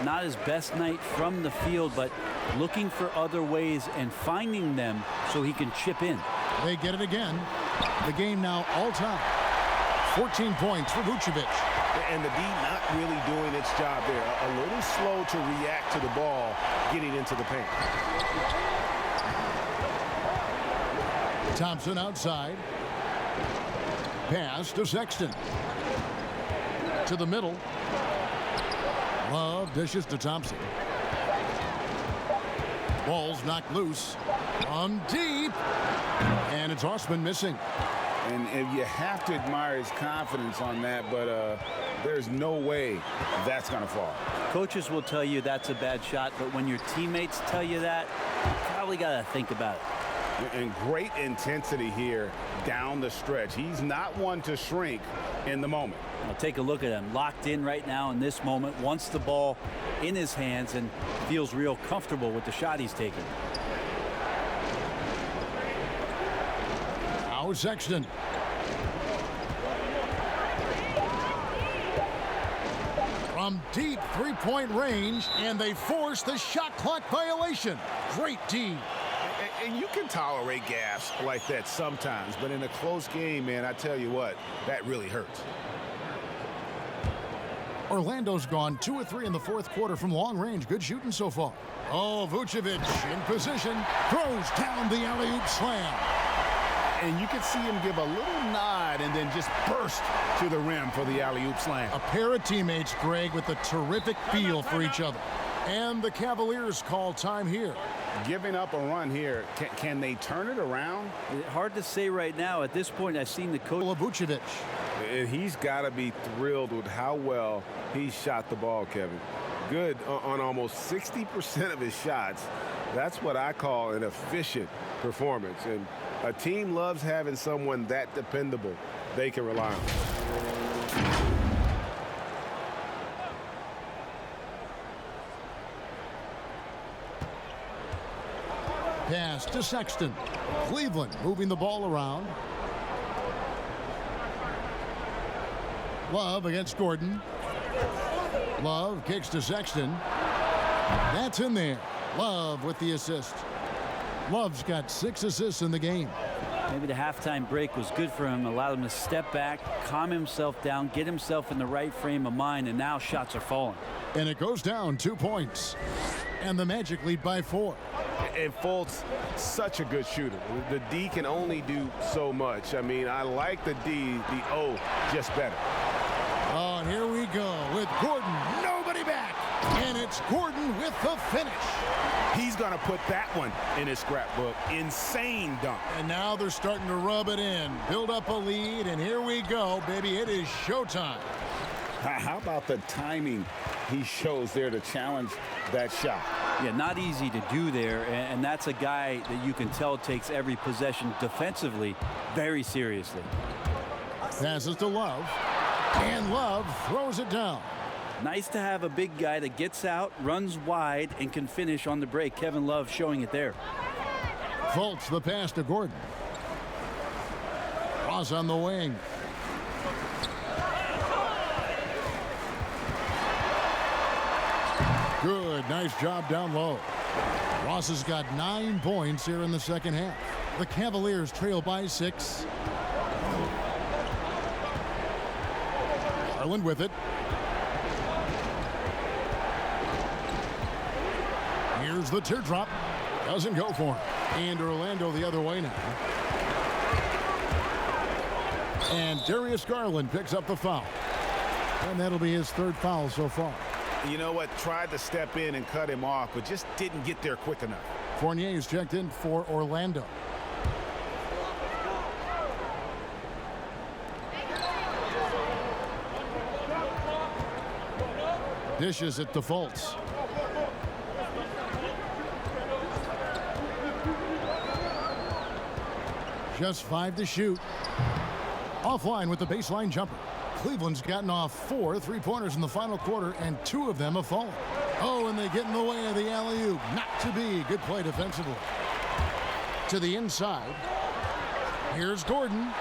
Not his best night from the field, but looking for other ways and finding them so he can chip in. They get it again. The game now all-time. 14 points for Vucevic. And the D not really doing its job there. A little slow to react to the ball getting into the paint. Thompson outside. Pass to Sexton. To the middle. Love dishes to Thompson. Ball's knocked loose. On deep. And it's Osman missing. And you have to admire his confidence on that, but there's no way that's going to fall. Coaches will tell you that's a bad shot, but when your teammates tell you that, you probably got to think about it. And great intensity here down the stretch. He's not one to shrink in the moment. Now take a look at him, locked in right now in this moment, wants the ball in his hands and feels real comfortable with the shot he's taking. Now Sexton. From deep three-point range, and they force the shot clock violation. Great D. And you can tolerate gaffes like that sometimes, but in a close game, man, I tell you what, that really hurts. Orlando's gone 2 of 3 in the fourth quarter from long range. Good shooting so far. Oh, Vucevic in position, throws down the alley-oop slam. And you can see him give a little nod and then just burst to the rim for the alley-oop slam. A pair of teammates, Greg, with a terrific feel for each other. And the Cavaliers call time here. giving up a run here. Can they turn it around? Hard to say right now. At this point, I've seen the coach. Vucevic. And he's got to be thrilled with how well he shot the ball, Kevin. Good on almost 60% of his shots. That's what I call an efficient performance. And a team loves having someone that dependable they can rely on. Pass to Sexton. Cleveland moving the ball around. Love against Gordon. Love kicks to Sexton. That's in there. Love with the assist. Love's got 6 assists in the game. Maybe the halftime break was good for him. Allowed him to step back, calm himself down, get himself in the right frame of mind, and now shots are falling. And it goes down 2 points. And the Magic lead by 4. And Fultz, such a good shooter. The D can only do so much. I mean, I like the D, the O just better. Oh, and here we go with Gordon. Nobody back. And it's Gordon with the finish. He's going to put that one in his scrapbook. Insane dunk. And now they're starting to rub it in. Build up a lead, and here we go, baby. It is showtime. How about the timing he shows there to challenge that shot? Yeah, not easy to do there, and that's a guy that you can tell takes every possession defensively very seriously. Passes to Love, and Love throws it down. Nice to have a big guy that gets out, runs wide, and can finish on the break. Kevin Love showing it there. Fultz the pass to Gordon. Ross on the wing. Good, nice job down low. Ross has got 9 points here in the second half. The Cavaliers trail by 6. Garland with it. Here's the teardrop. Doesn't go for him. And Orlando the other way now. And Darius Garland picks up the foul. And that'll be his 3rd foul so far. You know what? Tried to step in and cut him off, but just didn't get there quick enough. Fournier is checked in for Orlando. Dishes it to Fultz. Just 5 to shoot. Offline with the baseline jumper. Cleveland's gotten off 4 3-pointers in the final quarter, and 2 of them have fallen. Oh, and they get in the way of the alley-oop. Not to be. Good play defensively. To the inside. Here's Gordon.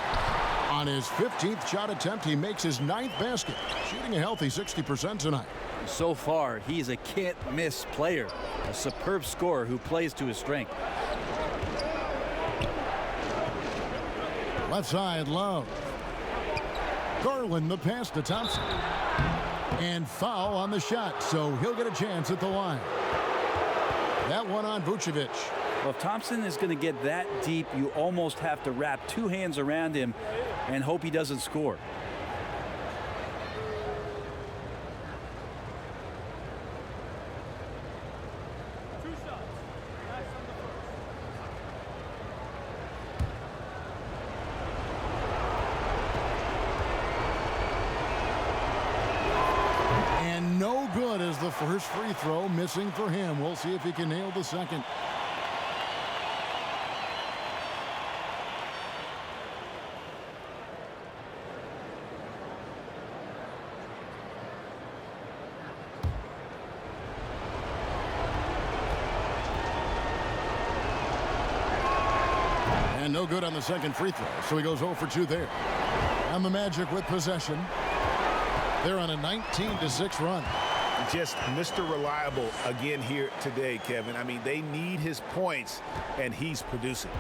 On his 15th shot attempt, he makes his 9th basket. Shooting a healthy 60% tonight. So far, he's a can't-miss player. A superb scorer who plays to his strength. Left side, Love. Garland the pass to Thompson. And foul on the shot, so he'll get a chance at the line. That one on Vucevic. Well, if Thompson is going to get that deep, you almost have to wrap 2 hands around him and hope he doesn't score. No good as the first free throw missing for him. We'll see if he can nail the second. And no good on the second free throw, so he goes 0 for 2 there. And the Magic with possession. They're on a 19-6 run. Just Mr. Reliable again here today, Kevin. I mean, they need his points, and he's producing.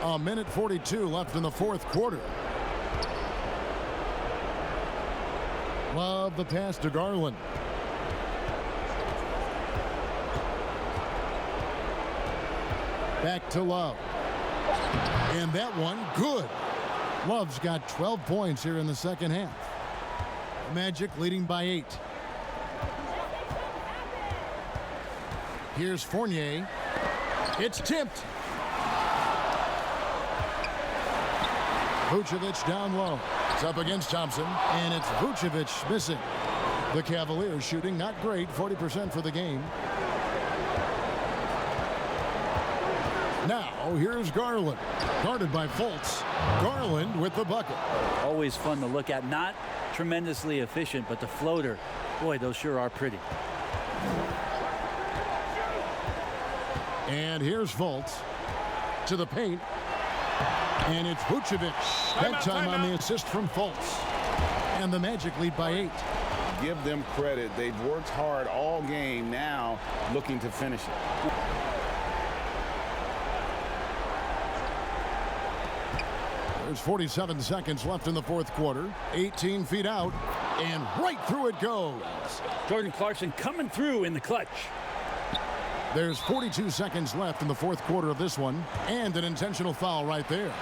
A minute 42 left in the 4th quarter. Love the pass to Garland. Back to Love. And that one, good. Love's got 12 points here in the second half. Magic leading by 8. Here's Fournier. It's tipped. Vucevic down low. It's up against Thompson, and it's Vucevic missing. The Cavaliers shooting not great, 40% for the game. Now, here's Garland, guarded by Fultz. Garland with the bucket. Always fun to look at. Not tremendously efficient, but the floater, boy, those sure are pretty. And here's Fultz to the paint. And it's Vucevic. That time on the assist from Fultz. And the Magic lead by 8. Give them credit. They've worked hard all game, now looking to finish it. There's 47 seconds left in the fourth quarter. 18 feet out, and right through it goes. Jordan Clarkson coming through in the clutch. There's 42 seconds left in the fourth quarter of this one, and an intentional foul right there.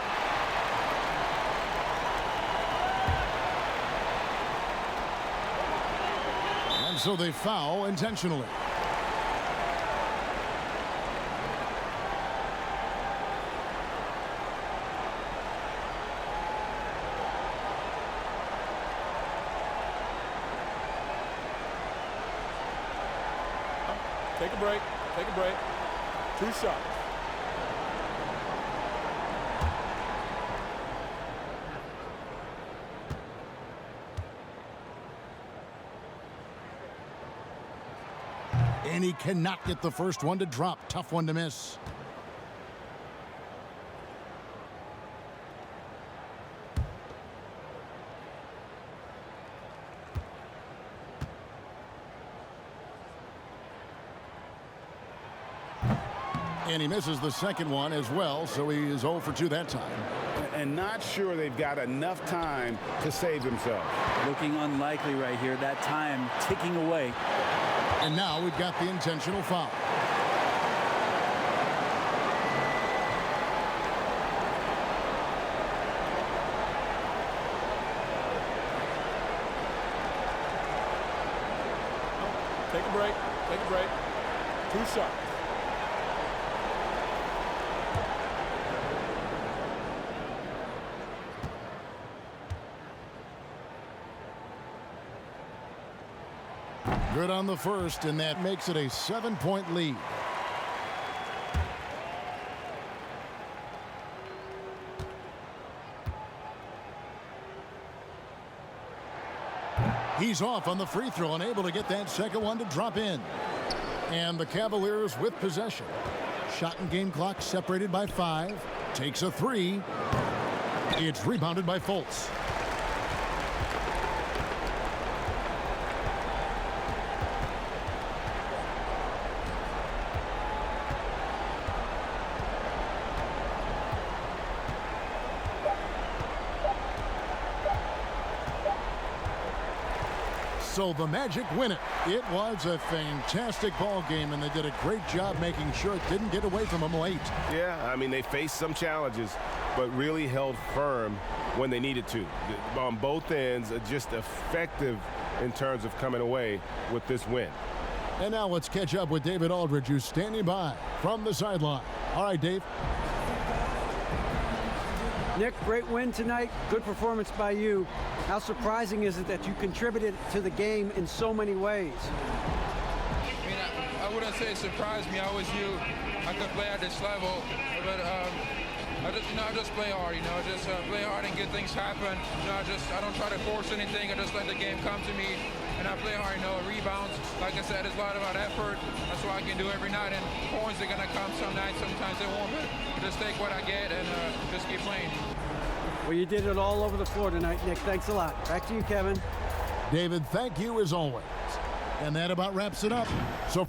And so they foul intentionally. Take a break. Take a break. 2 shots. And he cannot get the first one to drop. Tough one to miss. And he misses the second one as well, so he is 0 for 2 that time. And not sure they've got enough time to save themselves. Looking unlikely right here. That time ticking away. And now we've got the intentional foul. Take a break. Take a break. 2 shots. Good on the first, and that makes it a 7-point lead. He's off on the free throw, unable to get that second one to drop in. And the Cavaliers with possession. Shot and game clock separated by 5. Takes a 3. It's rebounded by Fultz. So the Magic win it. It was a fantastic ball game, and they did a great job making sure it didn't get away from them late. Yeah, I mean, they faced some challenges, but really held firm when they needed to. On both ends, just effective in terms of coming away with this win. And now let's catch up with David Aldridge, who's standing by from the sideline. All right, Dave. Nick, great win tonight. Good performance by you. How surprising is it that you contributed to the game in so many ways? I mean, I wouldn't say it surprised me. I always knew I could play at this level, but I just play hard. Just play hard and get things happen. I don't try to force anything. I just let the game come to me, and I play hard. Rebounds. Like I said, it's a lot about effort. That's what I can do every night. And points are gonna come some nights. Sometimes they won't. But just take what I get and just keep playing. Well, you did it all over the floor tonight, Nick. Thanks a lot. Back to you, Kevin. David, thank you as always. And that about wraps it up. So